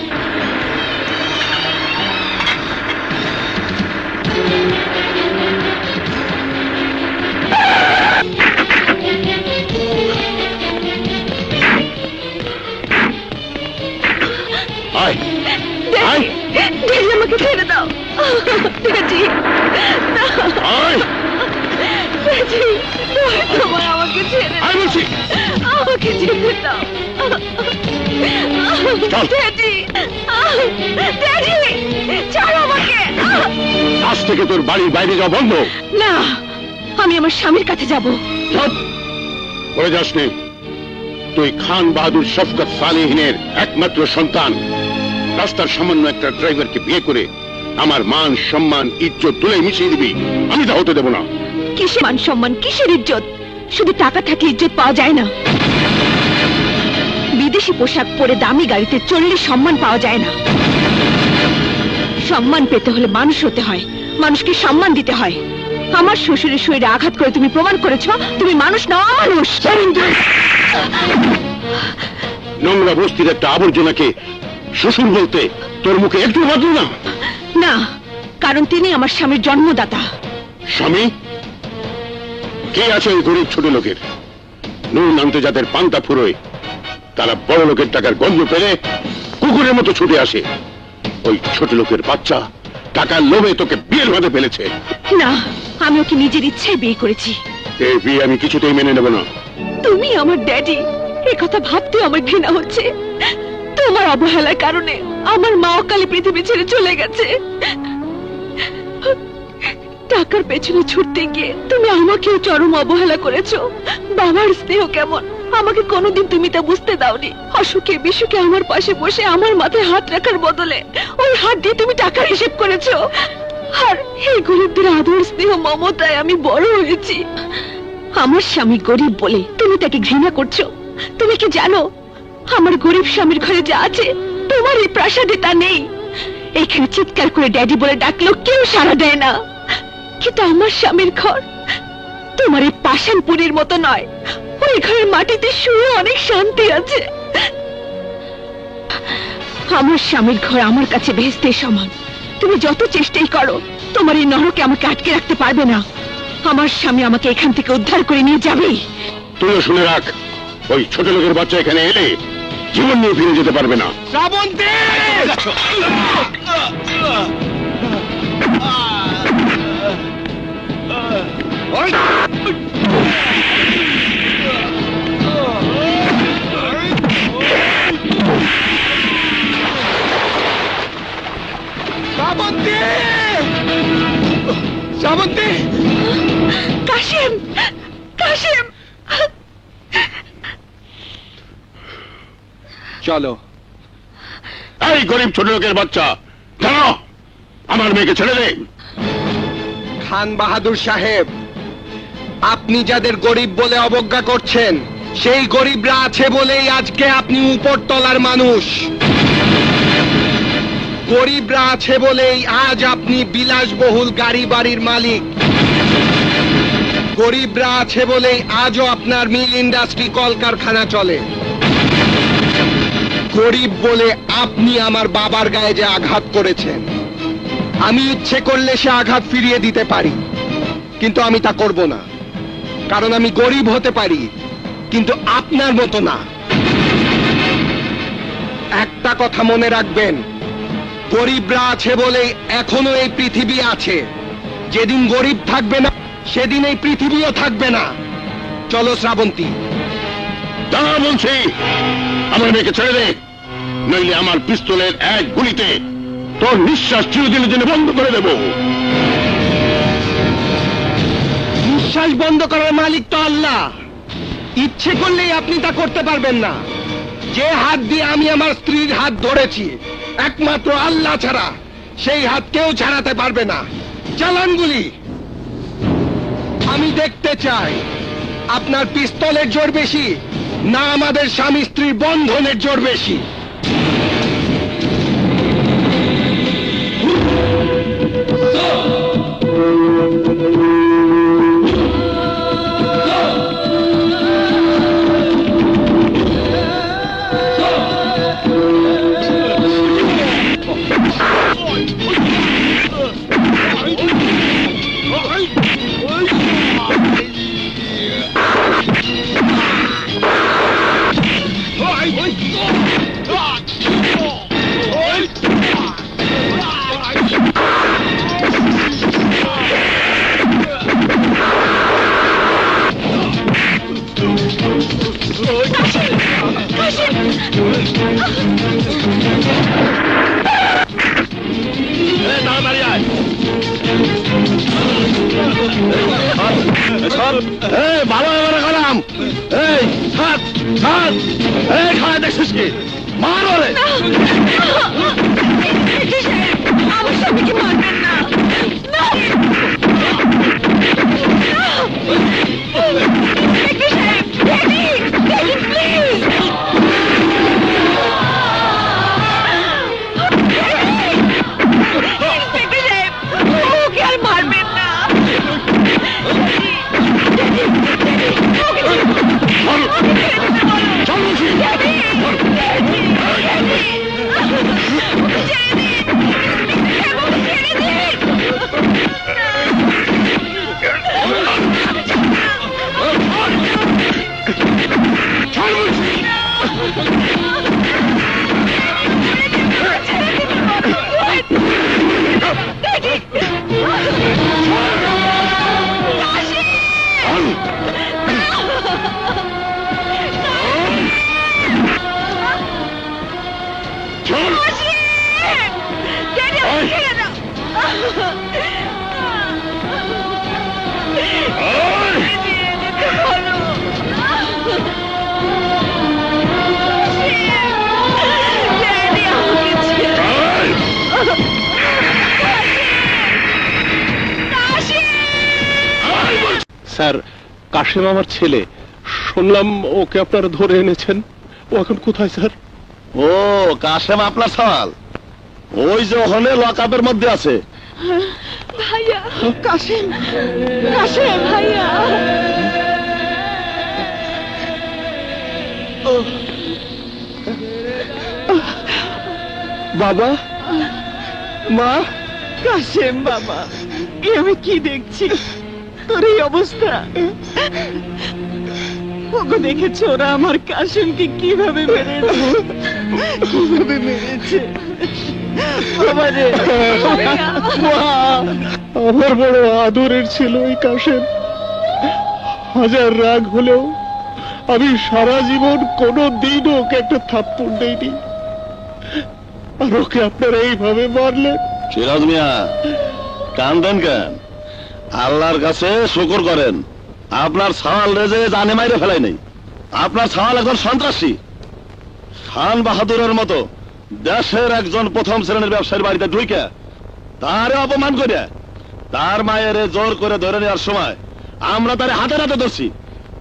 E: আয়, আয়,
D: ড্যাডি আমাকে ছেড়ে দাও। ড্যাডি,
E: আয়,
D: ড্যাডি, তোমার আমাকে ছেড়ে দাও।
E: আয় বলছি।
D: আমাকে ছেড়ে দাও।
E: চল।
D: ড্যাডি, ড্যাডি, ছাড়ো আমাকে।
E: আজ থেকে তোর বাড়ির বাইরে যাওয়া বন্ধ।
D: না, আমি আমার স্বামীর কাছে যাব।
E: চুপ করে যাস নে। তুই খান বাহাদুর শফকত সালেহিনের একমাত্র সন্তান। রাস্তার সামান্য একটা ড্রাইভারকে বিয়ে করে আমার মান, সম্মান, ইজ্জত তুলে মিশিয়ে দিবি, আমি তা হতে দেব না।
D: কিসের মান সম্মান, কিসের ইজ্জত? শুধু টাকা থাকলে ইজ্জত পাওয়া যায় না। বিদেশি পোশাক পরে দামি গাড়িতে চললে সম্মান পাওয়া যায় না। সম্মান পেতে হলে মানুষ হতে হয়, মানুষকে সম্মান দিতে হয়। আমার শ্বশুরের শরীরে আঘাত করে তুমি প্রমাণ করেছো তুমি মানুষ নও, অমানুষ।
E: নোংরা বস্তির একটা আবর্জনাকে শ্বশুর বলতে তোর মুখে একটু বাঁধল না?
D: না, কারণ তিনি আমার স্বামীর জন্মদাতা।
E: স্বামী? কে আছে ওই গরিব ছোট লোকের? নুন আনতে যাদের পান্তা ফুরোয়, তারা বড় লোকের টাকার গন্ধ পেলে কুকুরের মতো ছুটে আসে। ওই ছোট লোকের বাচ্চা টাকার লোভে তোকে বিয়ের বাঁধে ফেলেছে।
D: না, আমি ওকে নিজের ইচ্ছায় বিয়ে করেছি।
E: এই বিয়ে আমি কিছুতেই মেনে নেব না।
D: তুমি আমার ড্যাডি, এই কথা ভাবতে আমার ঘৃণা হচ্ছে। তোমার অবহেলার কারণে আমার মা অকালে পৃথিবী ছেড়ে চলে গেছে। টাকার পেছনে ছুটতে গিয়ে তুমি আমাকেও চরম অবহেলা করেছো। বাবার স্নেহ কেমন আমাকে কোনোদিন তুমি তা বুঝতে দাওনি। অসুখে বিসুখে আমার পাশে বসে আমার মাথায় হাত রাখার বদলে ওই হাত দিয়ে তুমি টাকার হিসেব করেছো। আর এই গরিবদের আদর স্নেহ মমতায় আমি বড় হয়েছি। আমার স্বামী গরিব বলে তুমি তাকে ঘৃণা করছো। তুমি কি জানো আমার গরিব স্বামীর ঘরে যা আছে তোমার এই প্রাসাদে তা নেই। এখানে চিৎকার করে ড্যাডি বলে ডাকলেও কেউ সাড়া দেয় না, কিন্তু আমার স্বামীর ঘর তোমার এই পাষাণপুরীর মতো নয়। ওই ঘরের মাটিতে শুয়ে অনেক শান্তি আছে। আমার স্বামীর ঘর আমার কাছে বেহেশতের সমান। তুমি যত চেষ্টাই করো তোমার এই নরকে আমাকে আটকে রাখতে পারবে না। আমার স্বামী আমাকে এখান থেকে উদ্ধার করে নিয়ে যাবেই।
E: তুইও শুনে রাখ, ওই ছোট লোকের বাচ্চা এখানে এলে জীবন নিয়ে ফিরে যেতে পারবে না।
A: শ্রাবন্তী! শ্রাবন্তী! শ্রাবন্তী!
D: কাশিম, কাশিম!
H: চলো।
E: এই গরিব ছোট লোকের বাচ্চা, কেন আমার মেয়েকে ছেড়ে দে।
A: খান বাহাদুর সাহেব, আপনি যাদের গরিব বলে অবজ্ঞা করছেন, সেই গরিবরা আছে বলেই আজকে আপনি উপরতলার মানুষ। গরিবরা আছে বলেই আজ আপনি বিলাসবহুল গাড়ি বাড়ির মালিক। গরিবরা আছে বলেই আজও আপনার মিল ইন্ডাস্ট্রি কলকারখানা চলে। গরিব বলে আপনি আমার বাবার গায়ে যে আঘাত করেছেন, আমি ইচ্ছে করলে সে আঘাত ফিরিয়ে দিতে পারি, কিন্তু আমি তা করব না। কারণ আমি গরিব হতে পারি, কিন্তু আপনার মতো না। একটা কথা মনে রাখবেন, গরিবরা আছে বলেই এখনো এই পৃথিবী আছে। যেদিন গরিব থাকবে না, সেদিন এই পৃথিবীও থাকবে না। চলো শ্রাবন্তী।
E: দাঁড়া বলছি, আমার মেয়েকে ছেড়ে দে, নইলে আমার পিস্তলের এক গুলিতে তোর নিঃশ্বাস চিরদিনের জন্য বন্ধ করে দেব।
A: নিঃশ্বাস বন্ধ করার মালিক তো আল্লাহ। ইচ্ছে করলেই আপনি তা করতে পারবেন না। যে হাত দিয়ে আমি আমার স্ত্রীর হাত ধরেছি, একমাত্র আল্লাহ ছাড়া সেই হাত কেউ ছাড়াতে পারবে না। চালান গুলি। আমি দেখতে চাই আপনার পিস্তলের জোর বেশি না আমাদের স্বামী স্ত্রীর বন্ধনের জোর বেশি।
E: ভালো এবারে গেলাম। এই ছাড় ছাড়, এই খাওয়া দেখছিস কি? মার ওরে।
D: আমার স্বামীকে মারবেন না।
E: স্যার, কাশিম আমার ছেলে, শুনলাম ওকে আপনারা ধরে এনেছেন। ও এখন কোথায় স্যার?
K: ও কাশেম আপনার সওয়াল, ওই যে ওখানে লকআপের মধ্যে আছে।
D: ভাইয়া, কাশিম, কাশিম ভাইয়া।
H: বাবা, মা।
B: কাশেম বাবা, আমি কি দেখছি? তোর এই অবস্থা। ওকে দেখেছো ওরা আমার কাসেমকে কিভাবে মেরেছে বাবারে।
E: আমার বড় আদরের ছিল ওই কাশেম। হাজার রাগ হলেও আমি সারা জীবন কোনো দিন ওকে একটা থাপ্পড় দেইনি, আর ওকে আপনারা এইভাবে মারলেন।
K: সিরাজ মিয়া, কান্দেন কেন? আল্লাহর কাছে শুকর করেন, আপনার সাওয়াল রেজে জানে মাইরে ফেলাই নাই। আপনার সাওয়াল একজন সন্ত্রাসী। খান বাহাদুরের মতো দেশের একজন প্রথম শ্রেণীর ব্যবসায়ীর বাড়িতে ঢুকে তারে অপমান করে তার মায়ের জোর করে ধরে নেওয়ার সময় আমরা তারে হাতে হাতে ধরছি।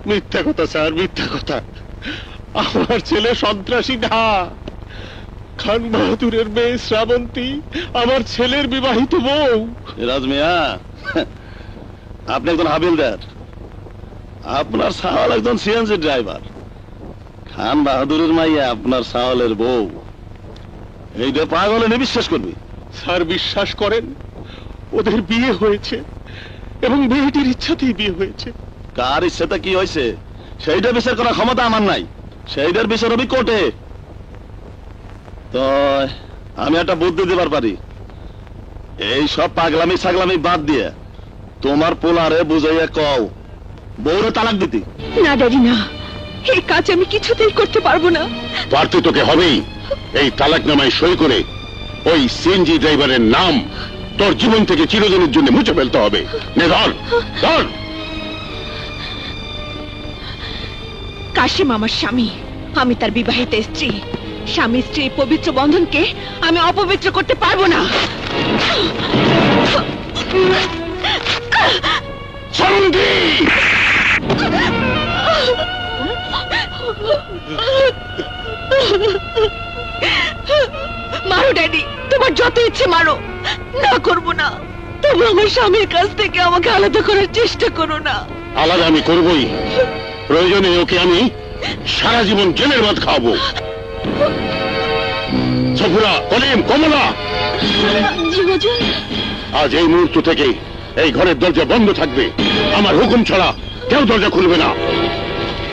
E: মিথ্যা কথা স্যার, মিথ্যা কথা। আমার ছেলে সন্ত্রাসী না। খান বাহাদুরের মেয়ে শ্রাবন্তী আমার ছেলের বিবাহিত বউ।
K: সিরাজ মিয়া, আপনি একজন হাবিলদার, আপনার সাওয়াল একজন সিএনজি ড্রাইভার। খান বাহাদুরের মাইয়া আপনার সাওয়ালের বউ, এইটা পাগলে নিয়ে বিশ্বাস করবি?
E: স্যার বিশ্বাস করেন, ওদের বিয়ে হয়েছে এবং মেয়েটির ইচ্ছাতেই বিয়ে হয়েছে।
K: কার ইচ্ছেটা কি হয়েছে সেইটা বিচার করার ক্ষমতা আমার নাই, সেইটার বিচার হবে কোর্টে। তো আমি একটা বুদ্ধি দিবার পারি, এই সব পাগলামি ছাগলামি বাদ দিয়ে তোমার পোলারে বুঝাইয়া কও বউরে তালাক দিতি।
D: না ড্যাডি না, এই কাজ আমি কিছুতেই করতে পারবো না।
E: পারতে তোকে হবেই। এই তালাকনামায় সই করে ওই সিএনজি ড্রাইভারের নাম তোর জীবন থেকে চিরদিনের জন্য মুছে ফেলতে হবে। নে ধর, ধর।
D: কাশিম আমার স্বামী, আমি তার বিবাহিত স্ত্রী। স্বামী স্ত্রীর পবিত্র বন্ধনকে আমি অপবিত্র করতে পারবো না। মারো ড্যাডি, তোমার যত ইচ্ছে মারো, না করবো না। তবু আমার স্বামীর কাছ থেকে আমাকে আলাদা করার চেষ্টা করো না।
E: আলাদা আমি করবই, প্রয়োজনে ওকে আমি সারা জীবন জেলের ভাত খাওয়াবো। সফুরা, কলিম, কমলা,
F: জি হুজুর।
E: আজ এই মুহূর্ত থেকে এই ঘরের দরজা বন্ধ থাকবে। আমার হুকুম ছাড়া কেউ দরজা খুলবে না,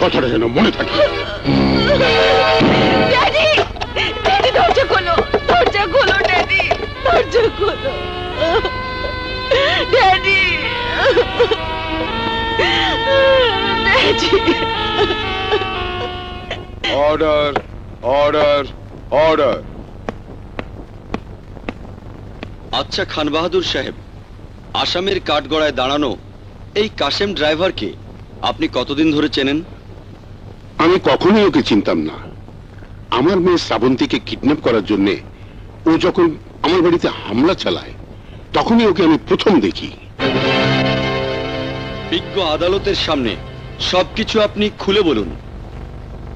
E: কথাটা যেন মনে থাকে।
D: ড্যাডি, ড্যাডি দরজা খোলো, দরজা খোলো ড্যাডি, দরজা খোলো daddy, daddy.
H: Order, order, order.
C: আচ্ছা খান বাহাদুর সাহেব, আসামের কাঠগড়ায় দাঁড়ানো এই কাশেম ড্রাইভারকে আপনি কতদিন ধরে চেনেন?
E: আমি কখনোই ওকে চিনতাম না। আমার মেয়ে শ্রাবন্তীকে কিডন্যাপ করার জন্য ও যখন আমার বাড়িতে হামলা চালায় তখনই ওকে আমি প্রথম দেখি।
C: বিজ্ঞ আদালতের সামনে সবকিছু আপনি খুলে বলুন।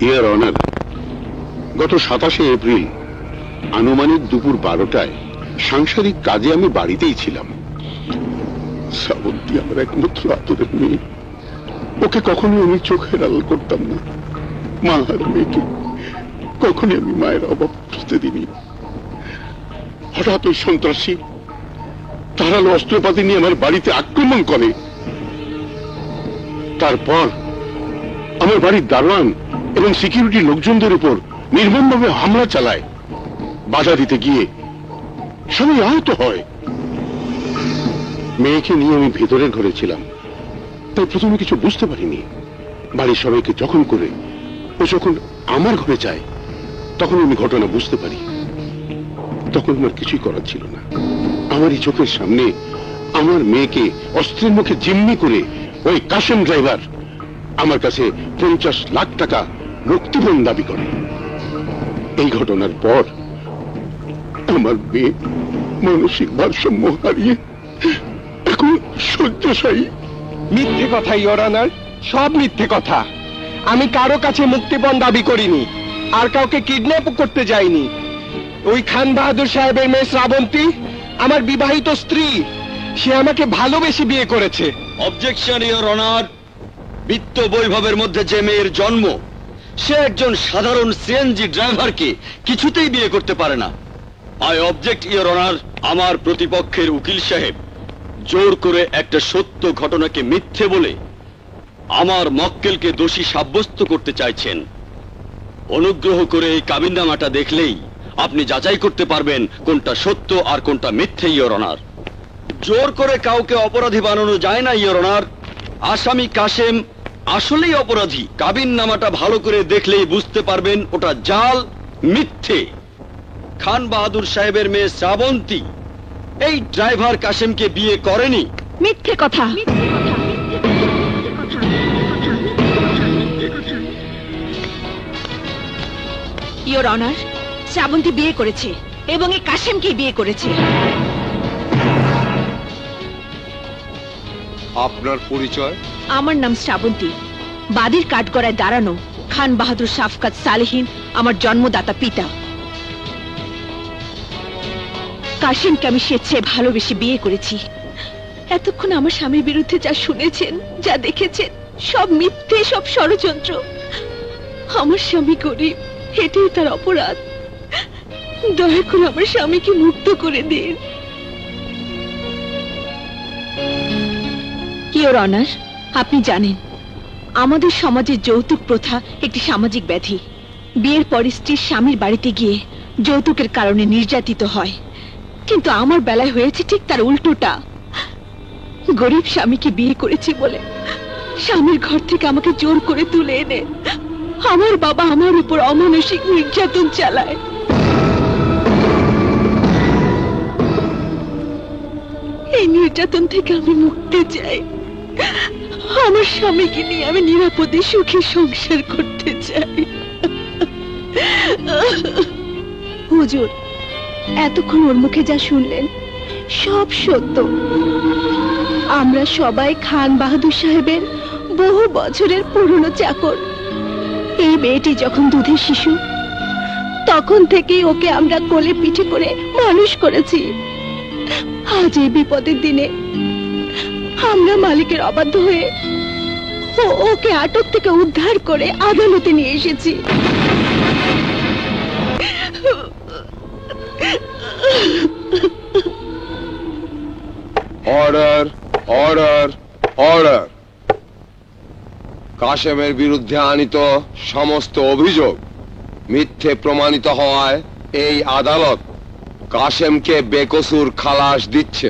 E: ইয়ার অনার, গত 27শে এপ্রিল আনুমানিক দুপুর 12টায় সাংসারিক কাজে আমি বাড়িতেই ছিলাম। শ্রাবন্তী আমার একমাত্র আদরের মেয়ে, ওকে কখনোই আমি চোখের আড়াল করতাম না। মা আর মেয়েকে কখনই আমি মায়ের অভাব বুঝতে দিইনি। হঠাৎ ওই সন্ত্রাসী ধারালো অস্ত্রপাতি নিয়ে আমার বাড়িতে আক্রমণ করে। তারপর আমার বাড়ির দারোয়ান এবং সিকিউরিটি লোকজনদের উপর নির্মমভাবে হামলা চালায়। বাধা দিতে গিয়ে সবাই আহত হয়। মেয়েকে নিয়ে আমি ভেতরের ঘরে ছিলাম, তাই প্রথমে কিছু বুঝতে পারিনি। বাড়ির সবাইকে জখম করে ও যখন আমার ঘরে যায় তখন আমি ঘটনা বুঝতে পারি। তখন আমার কিছুই করার ছিল না। আমারই চোখের সামনে আমার মেয়েকে অস্ত্রের মুখে জিম্মি করে ওই কাশেম ড্রাইভার আমার কাছে 50 লাখ টাকা মুক্তিপণ দাবি করে। এই ঘটনার পর আমার মেয়ে মানসিক ভারসাম্য হারিয়ে এখন শয্যাশায়ী।
H: মিথ্যে কথা ইওর অনার, সব মিথ্যে কথা। আমি কারো কাছে মুক্তিপণ দাবি করিনি, আর কাউকে কিডন্যাপ করতে যাইনি। ওই খান বাহাদুর সাহেবের মেয়ে শ্রাবন্তী আমার বিবাহিত স্ত্রী, সে আমাকে ভালোবেসে বিয়ে করেছে।
C: অবজেকশন ইওর অনার, বিত্ত বৈভবের মধ্যে যে মেয়ের জন্ম সে একজন সাধারণ সিএনজি ড্রাইভারকে কিছুতেই বিয়ে করতে পারে না। আই অবজেক্ট ইওর অনার, আমার প্রতিপক্ষের উকিল সাহেব জোর করে একটা সত্য ঘটনাকে মিথ্যে বলে আমার মক্কেলকে দোষী সাব্যস্ত করতে চাইছেন। অনুগ্রহ করে এই কাবিননামাটা দেখলেই আপনি যাচাই করতে পারবেন কোনটা সত্য আর কোনটা মিথ্যে, ইওর অনার। জোর করে কাউকে অপরাধী বানানো যায় না, ইওর অনার। আসামি কাশেম আসলেই অপরাধী। কাবিননামাটা ভালো করে দেখলেই বুঝতে পারবেন ওটা জাল, মিথ্যে। খান বাহাদুর সাহেবের মেয়ে শ্রাবন্তী এই ড্রাইভার কাশেমকে বিয়ে করেনি।
D: মিথ্যে কথা। ইওর অনার, শ্রাবন্তী বিয়ে করেছে এবং এই কাশেমকে বিয়ে করেছে।
A: আপনার পরিচয়?
D: আমার নাম শ্রাবন্তী। বাদীর কাঠগড়ায় দাঁড়ানো খান বাহাদুর শাফকাত সালেহীন আমার জন্মদাতা পিতা। কাশেমকে আমি স্বেচ্ছায় ভালোবেসে বিয়ে করেছি। এতক্ষণ আমার স্বামীর বিরুদ্ধে যা শুনেছেন, যা দেখেছেন, সব মিথ্যে, সব ষড়যন্ত্র। আমার স্বামী গরিব, এটাই তার অপরাধ। দয়া করে আমার স্বামীকে মুক্ত করে দিন। ইওর অনার, আপনি জানেন আমাদের সমাজের যৌতুক প্রথা একটি সামাজিক ব্যাধি। বিয়ের পর স্ত্রীর স্বামীর বাড়িতে গিয়ে যৌতুকের কারণে নির্যাতিত হয়, কিন্তু আমার বেলায় হয়েছে ঠিক তার উল্টোটা। গরিব স্বামীকে বিয়ে করেছি বলে স্বামীর ঘর থেকে আমাকে জোর করে তুলে এনে আমার বাবা আমার উপর অমানসিক নির্যাতন চালায়। এই নির্যাতন থেকে আমি মুক্তি চাই। আমার স্বামীকে নিয়ে আমি নিরাপদে সুখে সংসার করতে চাই। হুজুর, এতক্ষণ ওর মুখে যা শুনলেন সব সত্য। আমরা সবাই খান বাহাদুর সাহেবের বহু বছরের পুরনো চাকর। এই মেয়েটি যখন দুধের শিশু, তখন থেকেই ওকে আমরা কোলে পিঠে করে মানুষ করেছি। আজ এই বিপদের দিনে আমরা মালিকের অবাধ্য হয়ে ওকে আটক থেকে উদ্ধার করে আদালতে নিয়ে এসেছি।
A: Order, order, order. কাশেমের বিরুদ্ধে আনিত সমস্ত অভিযোগ মিথ্যে প্রমাণিত হওয়ায় এই আদালত কাশেমকে বেকসুর খালাস দিচ্ছে।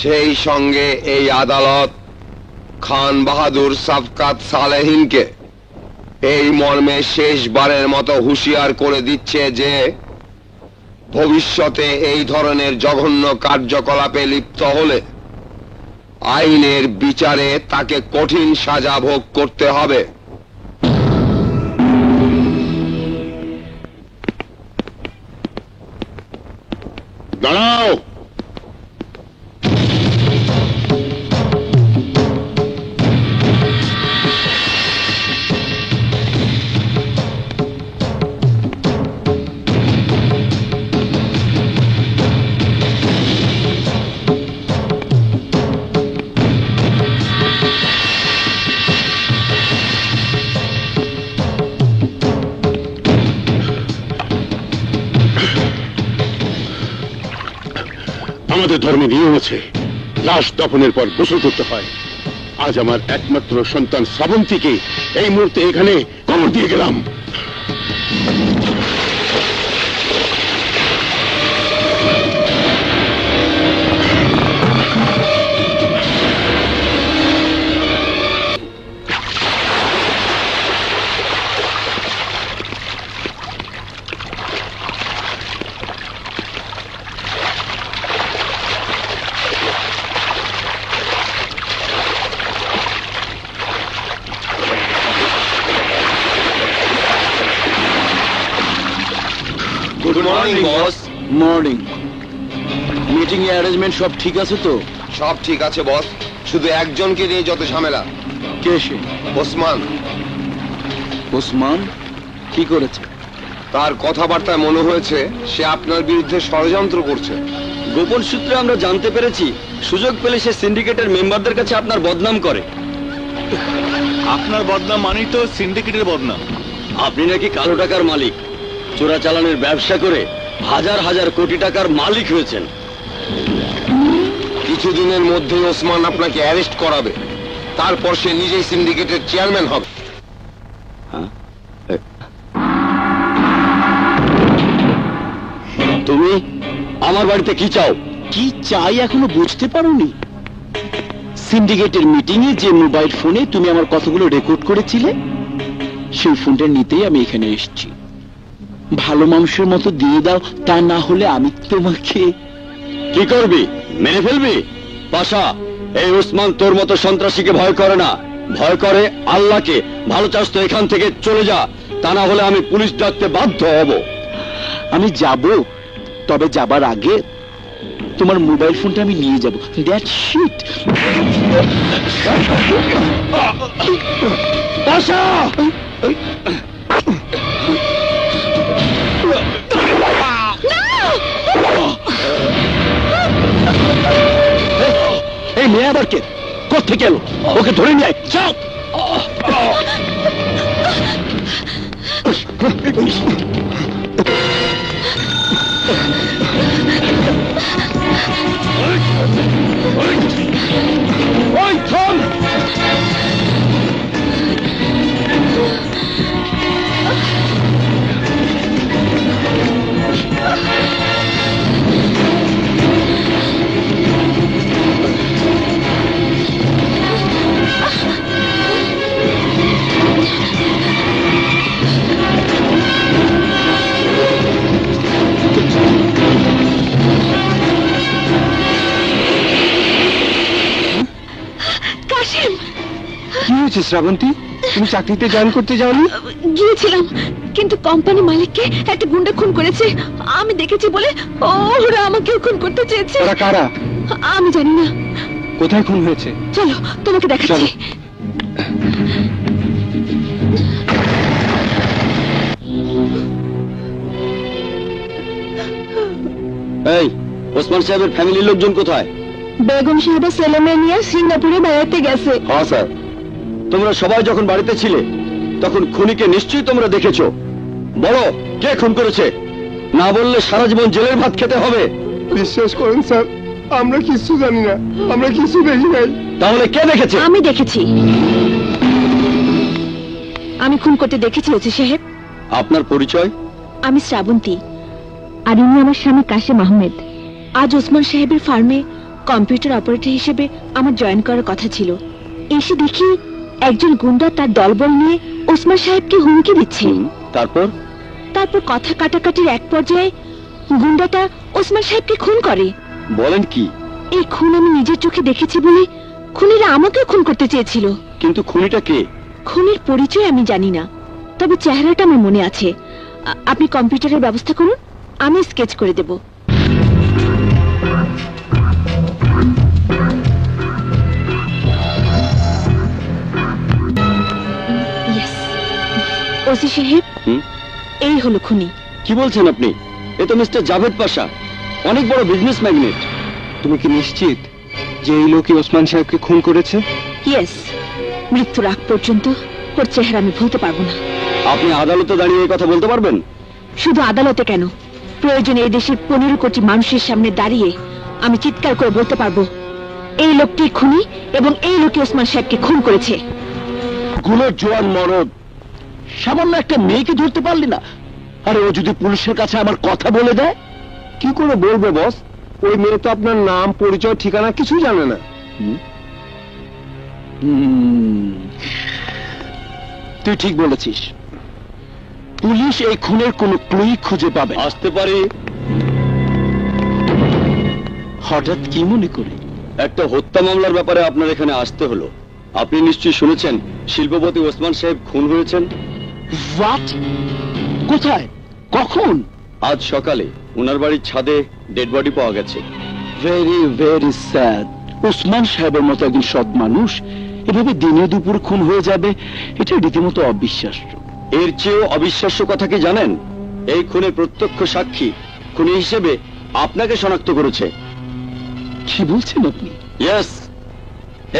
A: সেই সঙ্গে এই আদালত খান বাহাদুর শাফকাত সালেহীনকে এই মর্মে শেষবারের মতো হুঁশিয়ার করে দিচ্ছে যে ভবিষ্যতে এই ধরনের জঘন্য কার্যকলাপে লিপ্ত হলে আইনের বিচারে তাকে কঠিন সাজা ভোগ করতে হবে।
E: দাঁড়াও। আমাদের ধর্মে নিয়ম আছে, লাশ দাফনের পর গোসল করতে হয়। আজ আমার একমাত্র সন্তান শ্রাবন্তীকে এই মুহূর্তে এখানে কবর দিয়ে গেলাম।
A: Good morning boss.
C: Morning. Meeting এ অ্যারেঞ্জমেন্ট সব ঠিক আছে তো?
A: সব ঠিক আছে বস, শুধু একজনকে নিয়ে যত ঝামেলা।
C: কে সে?
A: ওসমান।
C: ওসমান কি করেছে?
A: তার কথাবার্তায় মনে হয়েছে সে আপনার বিরুদ্ধে ষড়যন্ত্র করছে।
C: গোপন সূত্রে আমরা জানতে পেরেছি সুযোগ পেলে সে সিন্ডিকেটের মেম্বারদের কাছে আপনার বদনাম করে।
J: আপনার বদনাম মানেই তো সিন্ডিকেটের বদনাম।
C: আপনি নাকি কালো টাকার মালিক, চোরাচালানের ব্যবসা করে হাজার হাজার কোটি টাকার মালিক হয়েছেন।
A: কিছুদিনের মধ্যেই ওসমান আপনাকে অ্যারেস্ট করাবে, তারপর সে নিজেই সিন্ডিকেটের চেয়ারম্যান হবে।
C: তুমি আমার বাড়িতে কি চাও?
L: কি চাই এখনো বুঝতে পারোনি? সিন্ডিকেটের মিটিং এ যে মোবাইল ফোনে তুমি আমার কথাগুলো রেকর্ড করেছিলে, সেই ফোনটা নিতেই আমি এখানে এসেছি। ভালো মানুষের মতো দিয়ে দাও, তা না হলে আমি তোমাকে।
C: কি করবি? মেরে ফেলবি? পাশা, এই ওসমান তোর মতো সন্ত্রাসীকে ভয় করে না, ভয় করে আল্লাহকে। ভালো চাস তো এখান থেকে চলে যা, তা না হলে আমি পুলিশ ডাকতে বাধ্য হব।
L: আমি যাব, তবে যাবার আগে তোমার মোবাইল ফোনটা আমি নিয়ে যাব। That's it.
C: পাশা!
L: এই মেয়ে আবার কে? কোত্থেকে এলো? ওকে ধরে নিয়ে আয়, যাও। ওই থাম!
D: কাশিম,
H: কি হয়েছে শ্রাবন্তী? তুমি চাকরিতে জয়েন করতে যাওনি?
D: গিয়েছিলাম, কিন্তু কোম্পানি মালিককে একটা গুন্ডা খুন করেছে। আমি দেখেছি বলে ওরা আমাকে খুন করতে চেয়েছে।
H: ওরা কারা?
D: আমি জানি না।
H: কোথায় খুন হয়েছে?
D: চলো তোমাকে দেখাচ্ছি।
C: এই ওসমান সাহেবের ফ্যামিলির লোকজন কোথায়?
D: বেগম সাহেবের ছেলে মেয়ে নিয়ে সিঙ্গাপুরে বেড়াতে গেছে।
C: হ্যাঁ স্যার। তোমরা সবাই যখন বাড়িতে ছিলে তখন খুনিকে নিশ্চয়ই তোমরা দেখেছো। বলো, কে খুন করেছে? না বললে সারা জীবন জেলের ভাত খেতে হবে।
H: বিশ্বাস করেন স্যার, আমরা কিছু জানি না, আমরা কিছু দেখি নাই।
C: তাহলে কে দেখেছে?
D: আমি দেখেছি, আমি খুন করতে দেখেছি ওসি সাহেব।
C: আপনার পরিচয়?
D: আমি শ্রাবন্তী, আর ইনি আমার স্বামী কাশেম আহমেদ। আজ ওসমান সাহেবের ফার্মে কম্পিউটার অপারেটর হিসেবে আমার জয়েন করার কথা ছিল। এসে দেখি একজন গুন্ডা তার দলবল নিয়ে ওসমান সাহেবকে হুমকি দিচ্ছে। তারপর কথা কাটাকাটির এক পর্যায়ে গুন্ডাটা ওসমান সাহেবকে খুন করে।
C: বলেন কি?
D: এই খুন আমি নিজের চোখে দেখেছি বলে খুনিরা আমাকে খুন করতে চেয়েছিল।
C: কিন্তু খুনিটা কে?
D: খুনির পরিচয় আমি জানি না, তবে চেহারাটা আমার মনে আছে। আপনি কম্পিউটারের ব্যবস্থা করুন, আমি স্কেচ করে দেব। ওসি সাহেব, এই হলো খুনি।
C: কি বলছেন আপনি? এ তো মিস্টার জাভেদ পাশা, অনেক বড় বিজনেস ম্যাগনেট।
H: তুমি কি নিশ্চিত যে এই লোকই ওসমান সাহেবকে খুন করেছে?
D: ইয়েস, মৃত্যুর আগ পর্যন্ত ওর চেহারা আমি ভুলতে পারবো না।
C: আপনি আদালতে দাঁড়িয়ে এই কথা বলতে পারবেন?
D: শুধু আদালতে কেন, প্রয়োজনে এই দেশের 15 কোটি মানুষের সামনে দাঁড়িয়ে আমি চিৎকার করে বলতে পারবো, এই লোকটি খুনি এবং এই লোকই ওসমান সাহেবকে খুন করেছে।
L: গুলো জোয়ান মরদ, সামান্য একটা মেয়েকে ধরতে পারলি না? আরে ও যদি পুলিশের কাছে আমার কথা বলে দেয়?
H: কি করে বলবে বস? ওই মেয়ে তো আপনার নাম, পরিচয়, ঠিকানা কিছুই জানে না।
L: তুই ঠিক বলেছিস, পুলিশ এই খুনের কোনো ক্লুই খুঁজে পাবে।
C: আসতে পারি।
L: হঠাৎ কি মনে করে?
C: একটা হত্যা মামলার ব্যাপারে আপনার এখানে আসতে হলো। আপনি নিশ্চয়ই শুনেছেন শিল্পপতি ওসমান সাহেব খুন হয়েছেন।
L: হোয়াট? কোথায়? কখন?
C: আজ সকালে ওনার বাড়ির ছাদে ডেড বডি পাওয়া গেছে।
L: Very very sad. ওসমান সাহেবের মতো একজন সৎ মানুষ এভাবে দিনে দুপুরে খুন হয়ে যাবে, এটা রীতিমতো অবিশ্বাস্য।
C: এর চেয়েও অবিশ্বাস্য কথা কি জানেন? এই খুনের প্রত্যক্ষ সাক্ষী খুনি হিসেবে আপনাকে শনাক্ত করেছে।
L: কি বলছেন আপনি?
C: ইয়েস,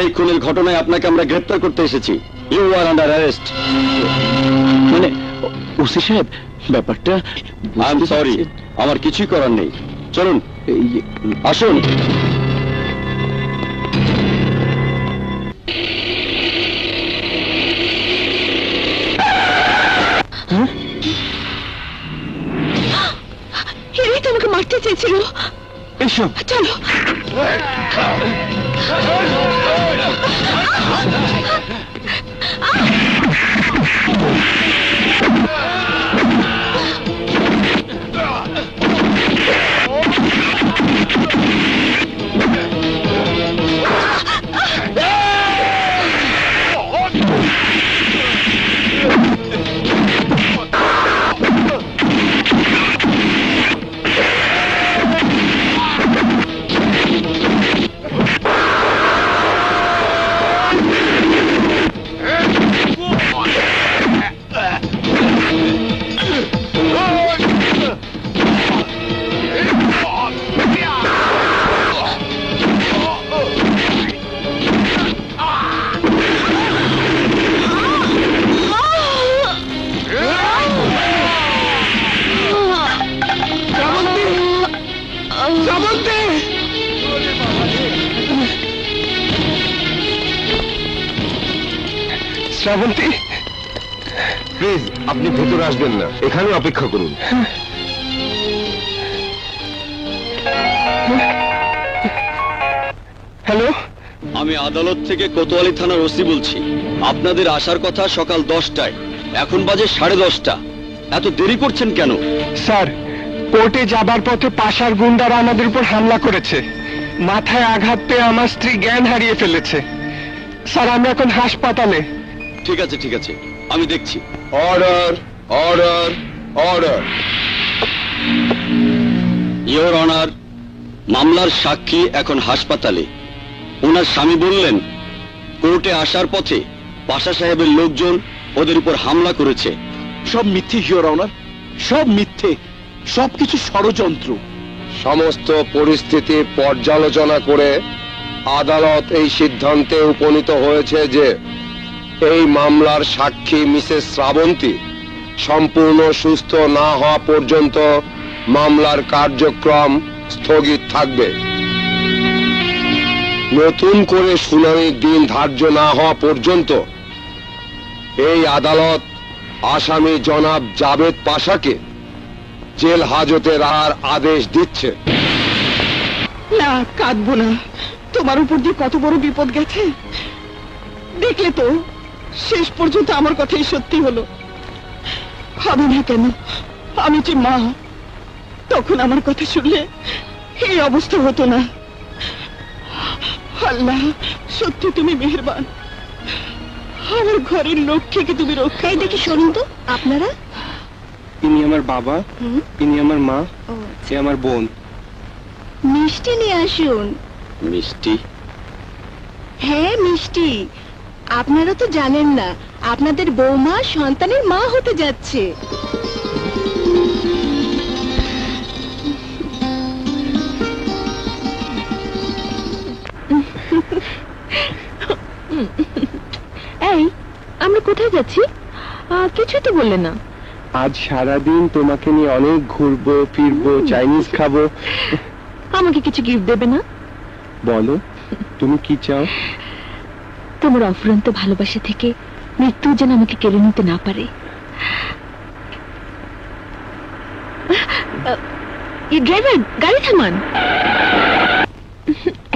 C: এই খুনের ঘটনায় আপনাকে আমরা গ্রেফতার করতে এসেছি। You are under arrest.
L: মানে ওসি সাহেব, ব্যাপারটা
C: আই এম সরি, আমার কিছুই করার নেই। চলুন, আসুন।
D: এরাই তোমাকে মারতে চেয়েছিল।
L: এসো।
D: চলো।
H: শ্রাবন্তী, প্লিজ আপনি ভেতরে আসবেন না, এখানে অপেক্ষা করুন।
C: হ্যালো, আমি আদালত থেকে কোতোয়ালি থানার ওসি বলছি। আপনাদের আসার কথা সকাল 10টায়, এখন বাজে 10:30। এত দেরি করছেন কেন?
H: স্যার, কোর্টে যাবার পথে পাশার গুন্ডারা আমাদের উপর হামলা করেছে। মাথায় আঘাত পেয়ে আমার স্ত্রী জ্ঞান হারিয়ে ফেলেছে। স্যার, আমি এখন হাসপাতালে।
C: ঠিক আছে, ঠিক আছে, আমি দেখছি।
A: Order, order, order.
C: Your honour, মামলার সাক্ষী এখন হাসপাতালে। ওনার স্বামী বললেন কোর্টে আসার পথে পাশা সাহেবের লোকজন ওদের উপর হামলা করেছে।
L: সব মিথ্যে ইওর অনার, সব মিথ্যে, সবকিছু ষড়যন্ত্র।
A: সমস্ত পরিস্থিতি পর্যালোচনা করে আদালত এই সিদ্ধান্তে উপনীত হয়েছে যে এই মামলার সাক্ষী মিসেস শ্রাবন্তী সম্পূর্ণ সুস্থ না হওয়া পর্যন্ত মামলার কার্যক্রম স্থগিত থাকবে। নতুন করে শুনানির দিন ধার্য না হওয়া পর্যন্ত এই আদালত আসামি জনাব জাবেদ পাশাকে জেল হাজতে রাখার আদেশ দিচ্ছে।
B: না, কাঁদবো না। তোমার উপর দিয়ে কত বড় বিপদ গেছে দেখলে তো। শেষ পর্যন্ত আমার কথাই সত্যি হলো। হবে না কেন? আমি যে মা, তখন আমার কথা শুনলে এই অবস্থা হতো না। আল্লাহ, সত্যি তুমি মেহেরবান। আমার ঘরের লক্ষ্মীকে তুমি রক্ষাই। দেখি শুনুন তো, আপনারা?
H: ইনি আমার বাবা, ইনি আমার মা, সে আমার বোন।
G: মিষ্টি নিয়ে আসুন।
C: মিষ্টি?
G: হ্যাঁ, মিষ্টি। আপনারা তো জানেন না, আপনাদের বৌমা সন্তানের মা হতে যাচ্ছে।
D: এই, আমরা কোথায় যাচ্ছি? কিছুই তো বললে না।
H: আজ সারাদিন তোমাকে নিয়ে অনেক ঘুরবো ফিরবো, চাইনিজ খাবো।
D: আমাকে কিছু গিফট দেবে না?
H: বলো, তুমি কি চাও?
D: তোমার অফুরন্ত ভালোবাসা থেকে মৃত্যু যেন আমাকে কেড়ে নিতে না পারে। ড্রাইভার, গাড়ি থামান।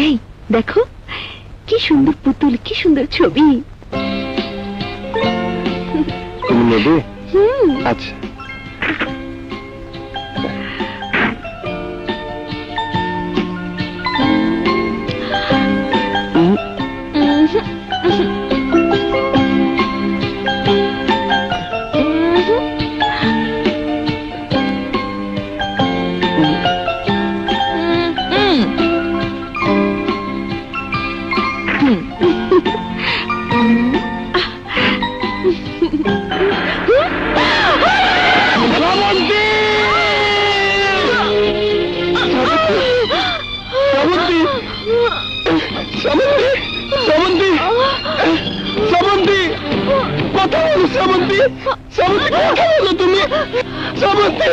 D: এই দেখো, কি সুন্দর পুতুল, কি সুন্দর ছবি।
H: তুমি নেবে? আচ্ছা। শ্রাবন্তী, কথা বলো শ্রাবন্তী। তুমি শ্রাবন্তী,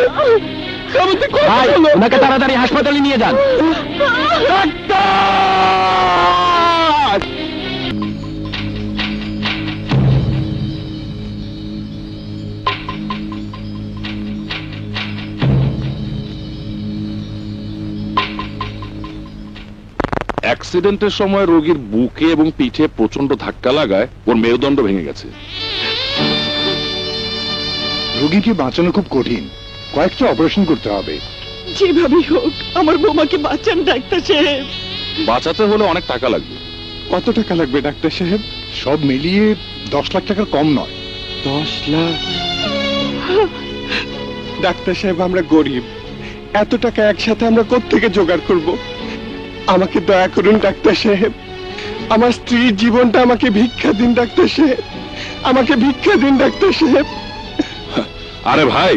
H: শ্রাবন্তী
L: ভাই ওনাকে তাড়াতাড়ি হাসপাতালে নিয়ে যান।
H: ডাক্তার!
M: অ্যাক্সিডেন্টের সময় রোগীর বুকে এবং পিঠে প্রচন্ড ধাক্কা লাগায় ওর মেরুদণ্ড ভেঙে গেছে।
N: রোগীকে বাঁচানো খুব কঠিন, কয়েকটা অপারেশন করতে হবে।
B: যেভাবেই হোক আমার বৌমাকে বাঁচান ডাক্তার সাহেব।
M: বাঁচাতে হলে অনেক টাকা লাগবে।
N: কত টাকা লাগবে ডাক্তার সাহেব? সব মিলিয়ে 10 লাখ টাকার কম নয়।
H: 10 লাখ? ডাক্তার সাহেব আমরা গরিব, এত টাকা একসাথে আমরা কোত্থেকে জোগাড় করব? আমাকে দয়া করুন ডাক্তার সাহেব, আমার স্ত্রীর জীবনটা আমাকে ভিক্ষা দিন ডাক্তার সাহেব, আমাকে ভিক্ষা দিন ডাক্তার সাহেব।
M: আরে ভাই,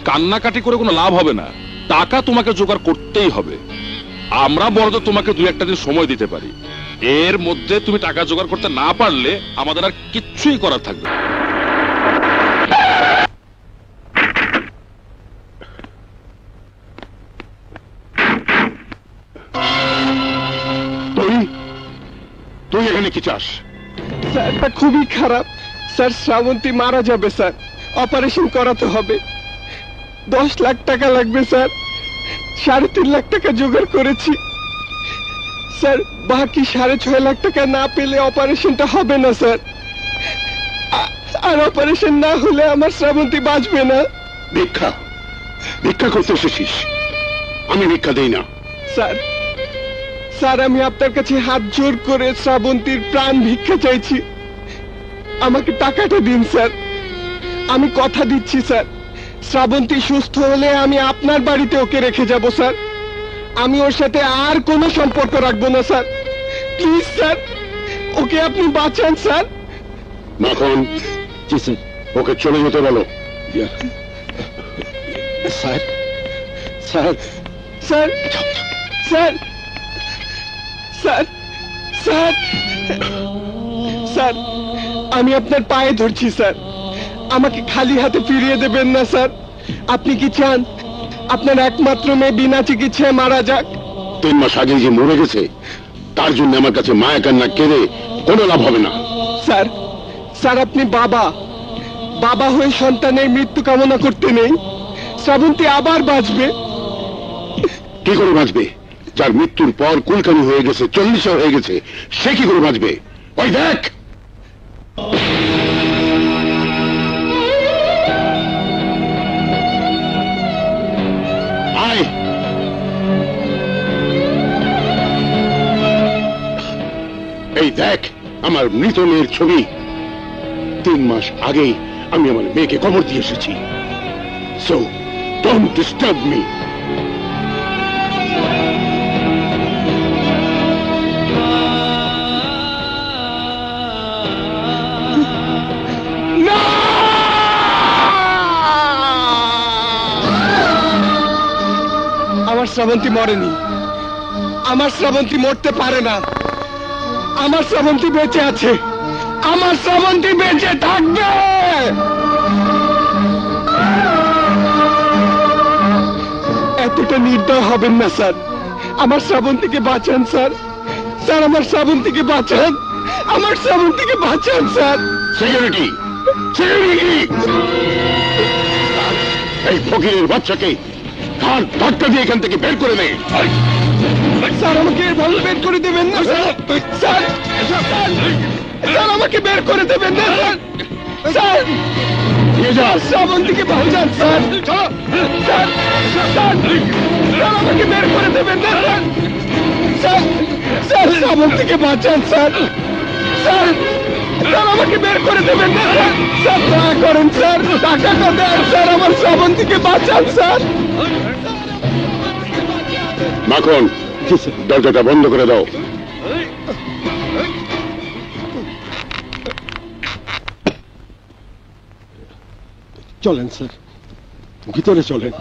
M: কান্নাকাটি করে কোনো লাভ হবে না, টাকা তোমাকে জোগাড় করতেই হবে। আমরা বড় তোমাকে 2-1 দিন সময় দিতে পারি, এর মধ্যে তুমি টাকা জোগাড় করতে না পারলে আমাদের আর কিচ্ছুই করার থাকবে না।
N: তুই এখানে কি চাস?
H: স্যার এটা খুবই খারাপ স্যার, শ্রাবন্তী মারা যাবে স্যার, অপারেশন করাতে হবে। 10 লাখ টাকা লাগবে স্যার, 3.5 লাখ টাকা জোগাড় করেছি স্যার, বাকি 6.5 লাখ টাকা না পেলে অপারেশনটা হবে না স্যার, আর অপারেশন না হলে আমার শ্রাবন্তী বাঁচবে না।
N: ভিক্ষা ভিক্ষা করতে এসেছিস? আমি ভিক্ষা দেই না।
H: স্যার, স্যার আমি আপনার কাছে হাত জোর করে শ্রাবন্তীর প্রাণ ভিক্ষা চাইছি, আমাকে টাকাটা দিন স্যার। আমি কথা দিচ্ছি স্যার, শ্রাবন্তী সুস্থ হলে আমি আপনার বাড়িতে ওকে রেখে যাব স্যার, আমি ওর সাথে আর কোনো সম্পর্ক রাখবো না স্যার, প্লিজ স্যার ওকে আপনি বাঁচান স্যার।
N: মাখন,
L: জি স্যার।
N: ওকে চলে যেতে বলো।
L: Sir sir
H: sir sir sir sir sir আমি আপনার পায়ে ধরছি স্যার, আমাকে খালি হাতে ফিরিয়ে দেবেন না স্যার। আপনি কি চান আপনার একমাত্র মেয়ে বিনা চিকিৎসায় মারা যাক?
N: 3 মাস আগে যে মরে গেছে তার জন্য আমার কাছে মায়া কান্না কেঁদে কোনো লাভ হবে না।
H: স্যার, স্যার আপনি বাবা, বাবা হয়ে সন্তানের মৃত্যু কামনা করতে নেই, শ্রাবন্তী আবার বাঁচবে।
N: কি করে বাঁচবে? যার মৃত্যুর পর কুলকানি হয়ে গেছে, 40 হয়ে গেছে, সে কি করে বাঁচবে? ওই দেখ, আয়। এই দেখ আমার মৃত মেয়ের ছবি। 3 মাস আগেই আমি আমার মেয়েকে কবর দিয়ে এসেছি। So don't disturb me.
H: আমার শ্রাবন্তী মরেনি, আমার শ্রাবন্তী মরতে পারে না, আমার শ্রাবন্তী বেঁচে আছে, আমার শ্রাবন্তী বেঁচে থাকবে। এতটা নির্দয় হবেন না স্যার, আমার শ্রাবন্তীকে বাঁচান স্যার, স্যার আমার শ্রাবন্তীকে বাঁচান, আমার শ্রাবন্তীকে বাঁচান স্যার।
N: Security, security! এই ফকিরের বাচ্চাকে ঘাট ধাক্কা দিয়ে এখান থেকে বের করে দেয়।
H: স্যার আমাকে এভাবে বের করে দেবেন না স্যার, স্যার স্যার আমাকে বের করে দেবেন না স্যার, স্যার
N: নিয়ে যা
H: শ্রাবন্তীকে বাঁচান স্যার, স্যার স্যার স্যার আমাকে বের করে দেবেন না স্যার, স্যার স্যার শ্রাবন্তীকে বাঁচান স্যার, স্যার স্যার আমাকে বের করে দেবেন না স্যার, স্যার দয়া করেন স্যার, টাকাটা দেন স্যার, আমার শ্রাবন্তীকে বাঁচান স্যার।
N: মাখন, দরজাটা বন্ধ করে দাও।
H: চলেন স্যার, ভিতরে চলেন।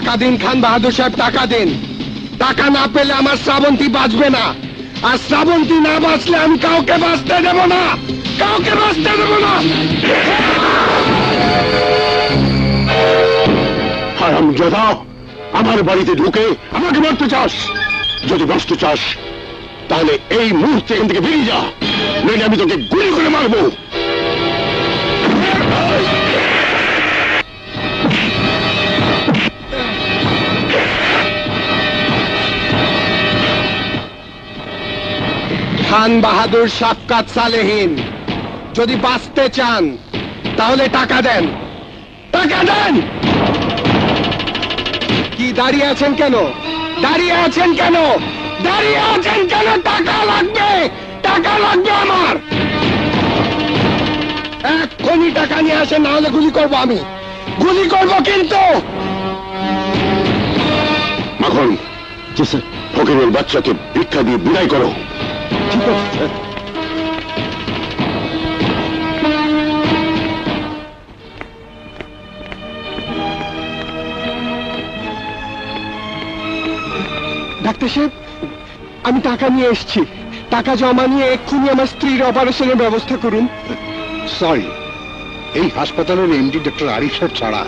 A: টাকা দিন খান বাহাদুর সাহেব, টাকা দিন। টাকা না পেলে আমার শ্রাবন্তী বাঁচবে না, আর শ্রাবন্তী না বাঁচলে আমি কাউকে বাঁচতে দেব না, কাউকে বাঁচতে দেব না।
N: হারামজাদা, আমার বাড়িতে ঢুকে আমাকে মারতে চাস? যদি বাঁচতে চাস তাহলে এই মুহূর্তে এখান থেকে বেরিয়ে যা, নইলে আমি তোকে গুলি করে মারবো।
A: খান বাহাদুর শাফকাত সালেহীন, যদি বাঁচতে চান তাহলে টাকা দেন, টাকা দেন। কি দাঁড়িয়ে আছেন কেন? দাঁড়িয়ে আছেন কেন? দাঁড়িয়ে আছেন কেন? টাকা লাগবে, টাকা লাগবে আমার। এক্ষুনি টাকা নিয়ে আসেন, না হলে গুলি করবো আমি, গুলি করবো কিন্তু।
N: মাখন, ফকিরের বাচ্চাকে ভিক্ষা দিয়ে বিদায় করো।
A: ঠিক আছে স্যার। ডাক্তার সাহেব, আমি টাকা নিয়ে এসেছি, টাকা জমা নিয়ে এক্ষুনি আমার স্ত্রীর অপারেশনের ব্যবস্থা করুন।
O: সরি, এই হাসপাতালের এমডি ডক্টর আরিফ সাহেব ছাড়া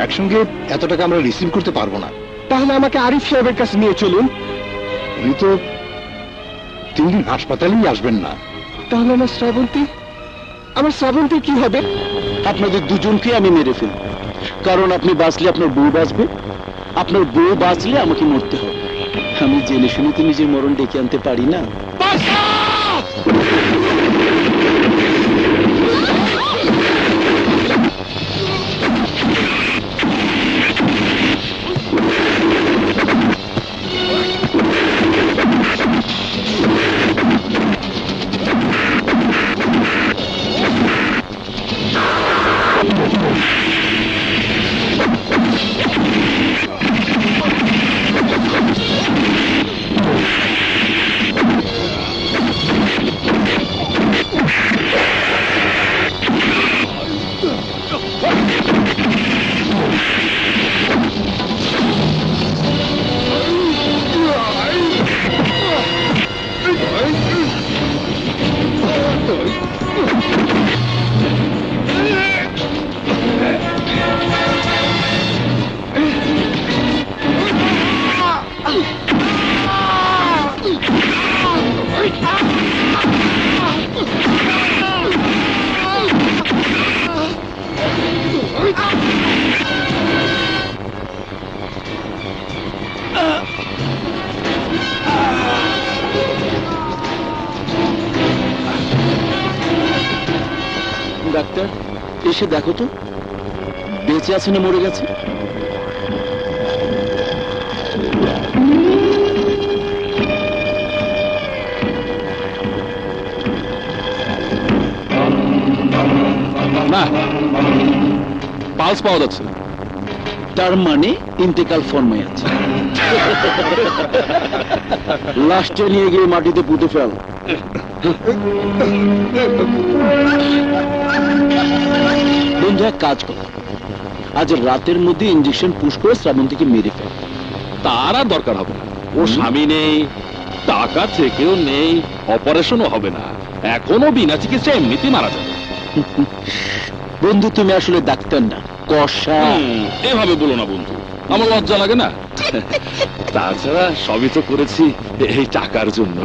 O: একসঙ্গে এত টাকা আমরা রিসিভ করতে পারবো না।
A: তাহলে আমাকে আরিফ সাহেবের কাছে নিয়ে চলুন।
O: উনি তো 3 দিন হাসপাতালেই আসবেন না।
A: তাহলে আমার শ্রাবন্তী, আমার শ্রাবন্তী কি হবে?
L: আপনাদের দুজনকে আমি মেরে ফেলব, কারণ আপনি বাঁচলে আপনার বউ বাঁচবে, আপনার বউ বাঁচলে আমাকে মরতে হবে। আমি জেনে শুনে তো নিজের মরণ ডেকে আনতে পারি না। ডাক্তার, এসে দেখো তো বেঁচে আছে না মরে গেছে।
M: না, পালস পাওয়া যাচ্ছে।
L: তার মানে ইন্তেকাল ফর্মে আছে। লাশটা নিয়ে গিয়ে মাটিতে পুঁতে ফেল। বন্ধু, এক কাজ কর, আজ রাতের মধ্যে ইঞ্জেকশন পুশ করে শ্রাবন্তীকে মেরে ফেল।
M: তার আর দরকার হবে না, ও স্বামী নেই, টাকা থেকেও নেই, অপারেশনও হবে না, এখনো বিনা চিকিৎসা এমনিতেই মারা যাবে।
L: বন্ধু, তুমি আসলে ডাক্তার না, কষা।
M: এভাবে বলো না বন্ধু, আমার লজ্জা লাগে না? তাছাড়া সবই তো করেছি এই টাকার জন্য।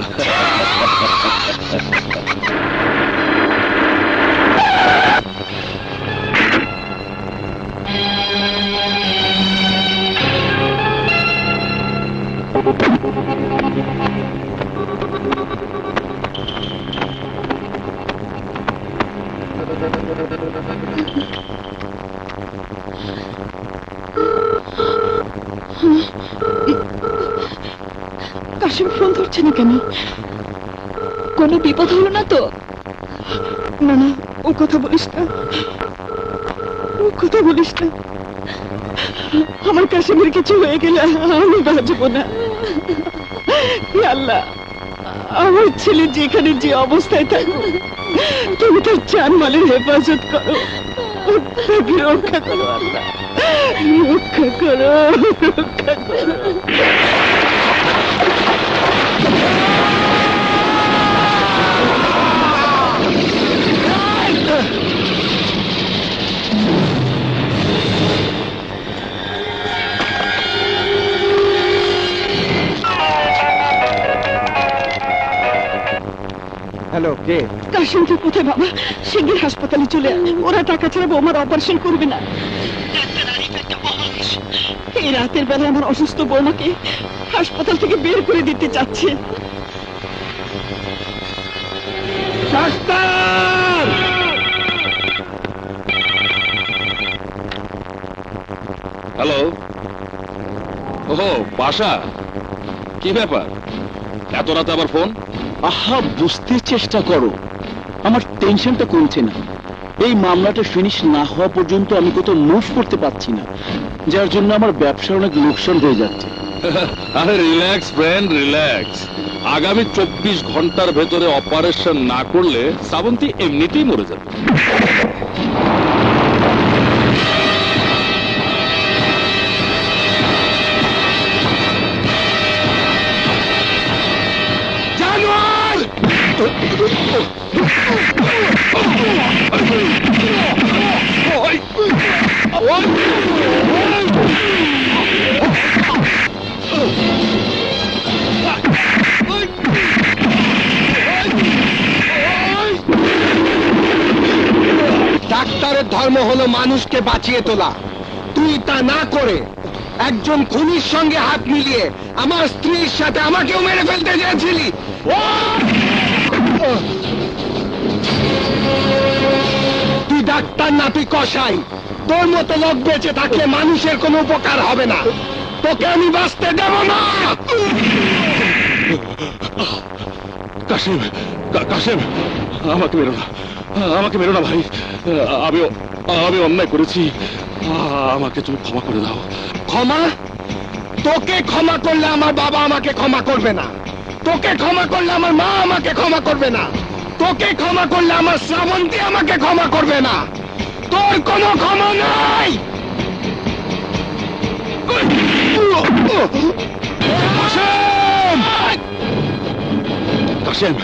B: কাশিম ফোন ধরছে না কেন?
D: কোনো বিপদ হলো না তো?
B: না না, ও কথা বলিস না, ও কথা বলিস না। আমার কাশিমের কিছু হয়ে গেলে আমি বাঁচবো না। হে আল্লাহ, আমার ছেলে যেখানে যে অবস্থায় থাকুক, তুমি তার জানমালের হেফাজত করো, তাকে রক্ষা করো আল্লাহ। রক্ষা করো, রক্ষা করো।
H: হ্যালো, কে?
B: কাশিম, তুই কোথায় বাবা? শিগগির হাসপাতালে চলে আয়। ওরা টাকা ছাড়া বৌমার অপারেশন করবে না। এই রাতের বেলা আমার অসুস্থ বৌমাকে হাসপাতাল থেকে বের করে দিতে চাচ্ছে।
M: হ্যালো। ওহো, বাসা। কি ব্যাপার, এত রাতে আবার ফোন?
L: আহা, বুঝতে চেষ্টা করো, আমার টেনশনটা কমছে না। এই মামলাটা ফিনিশ না হওয়া পর্যন্ত আমি কোথাও মুভ করতে পারছি না, যার জন্য আমার ব্যবসার অনেক লোকসান হয়ে যাচ্ছে।
M: আরে রিল্যাক্স ফ্রেন্ড, রিল্যাক্স। আগামী 24 ঘন্টার ভেতরে অপারেশন না করলে শ্রাবন্তী এমনিতেই মরে যাবে।
A: ডাক্তারের ধর্ম হলো মানুষকে বাঁচিয়ে তোলা। তুই তা না করে একজন খুনির সঙ্গে হাত মিলিয়ে আমার স্ত্রীর সাথে আমাকেও মেরে ফেলতে চেয়েছিলি। তুই ডাক্তার না, তুই কসাই। তোর মতো লোক বেঁচে থাকলে মানুষের কোনো উপকার হবে না। তোকে আমি বাঁচতে দেব না।
M: কাশিম, কাশিম, আমাকে মেরো না, আমাকে মেরো না ভাই। আমি অন্যায় করেছি, আমাকে তুমি ক্ষমা করে দাও।
A: ক্ষমা? তোকে ক্ষমা করলে আমার বাবা আমাকে ক্ষমা করবে না। তোকে ক্ষমা করলে আমার মা আমাকে ক্ষমা করবে না। তোকে ক্ষমা করলে আমার শ্রাবন্তী আমাকে ক্ষমা করবে না। তোর কোনো ক্ষমা নাই।
M: কাশেম,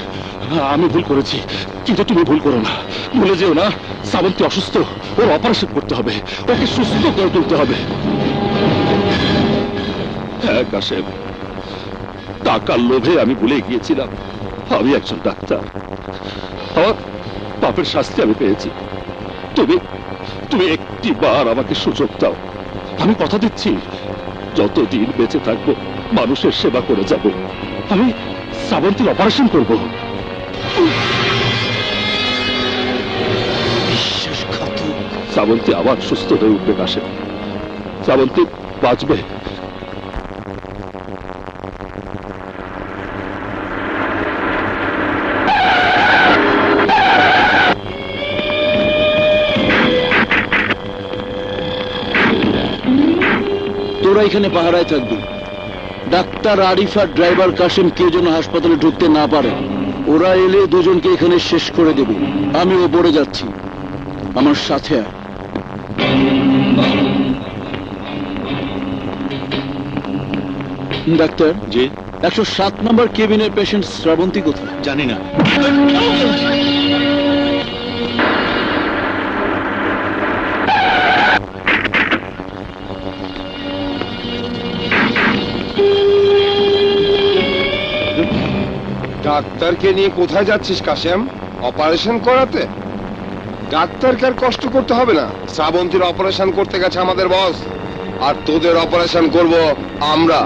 M: আমি ভুল করেছি, কিন্তু তুমি ভুল করো না। ভুলে যেও না, শ্রাবন্তী অসুস্থ, ওর অপারেশন করতে হবে, ওকে সুস্থ করে তুলতে হবে। হ্যাঁ কাশেম, টাকার লোভে আমি ভুলে গিয়েছিলাম আমি একজন ডাক্তার। আমার পাপের শাস্তি আমি পেয়েছি। তুমি একটি বার আমাকে সুযোগ দাও। আমি কথা দিচ্ছি, যতদিন বেঁচে থাকবো মানুষের সেবা করে যাব। আমি শ্রাবন্তীর অপারেশন করব। শ্রাবন্তী আবার সুস্থ হয়ে উঠবে কাশেম, শ্রাবন্তী বাঁচবে।
L: তোরা এখানে পাহারায় থাকবি। ডাক্তার আরিফ আর ড্রাইভার কাশেম কেউ যেন হাসপাতালে ঢুকতে না পারে। ওরা এলে দুজনকে এখানে শেষ করে দেবে। আমি ওপরে যাচ্ছি, আমার সাথে আয়। ডাক্তার,
C: জি?
L: 107 নম্বর কেবিনের পেশেন্ট শ্রাবন্তী কোথায়?
C: জানি না।
H: ডাক্তারকে নিয়ে কোথায় যাচ্ছিস কাশেম? অপারেশন করাতে? ডাক্তারকে আর কষ্ট করতে হবে না। শ্রাবন্তীর অপারেশন করতে গেছে আমাদের বস, আর তোদের অপারেশন করব আমরা।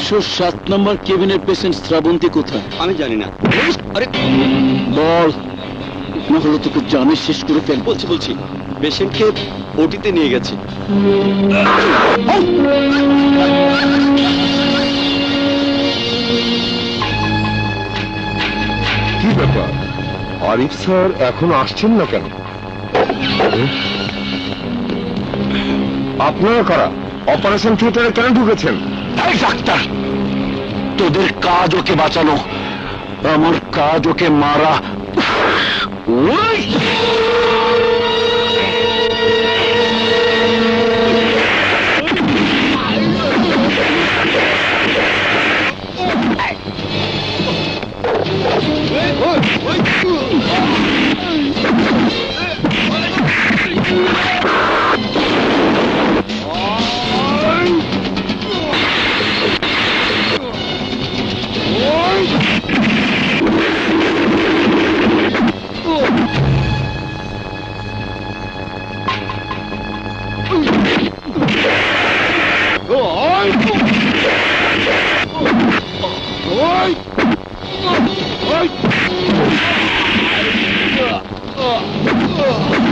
L: 107 নম্বর কেবিনের পেশেন্ট শ্রাবন্তী কোথায়?
C: আমি জানি না। আরে
L: বল, না হলে তোকে জানে শেষ করে ফেল।
C: বলছি পেশেন্টকে ওটিতে নিয়ে গেছে।
N: কি ব্যাপার, আরিফ স্যার এখনো আসছেন না কেন? আপনারা কারা? অপারেশন থিয়েটারে কেন ঢুকেছেন?
K: এই ডাক্তার, তোদের কাজ ওকে বাঁচানো, আমার কাজ ওকে মারা। ওই!
N: Oh!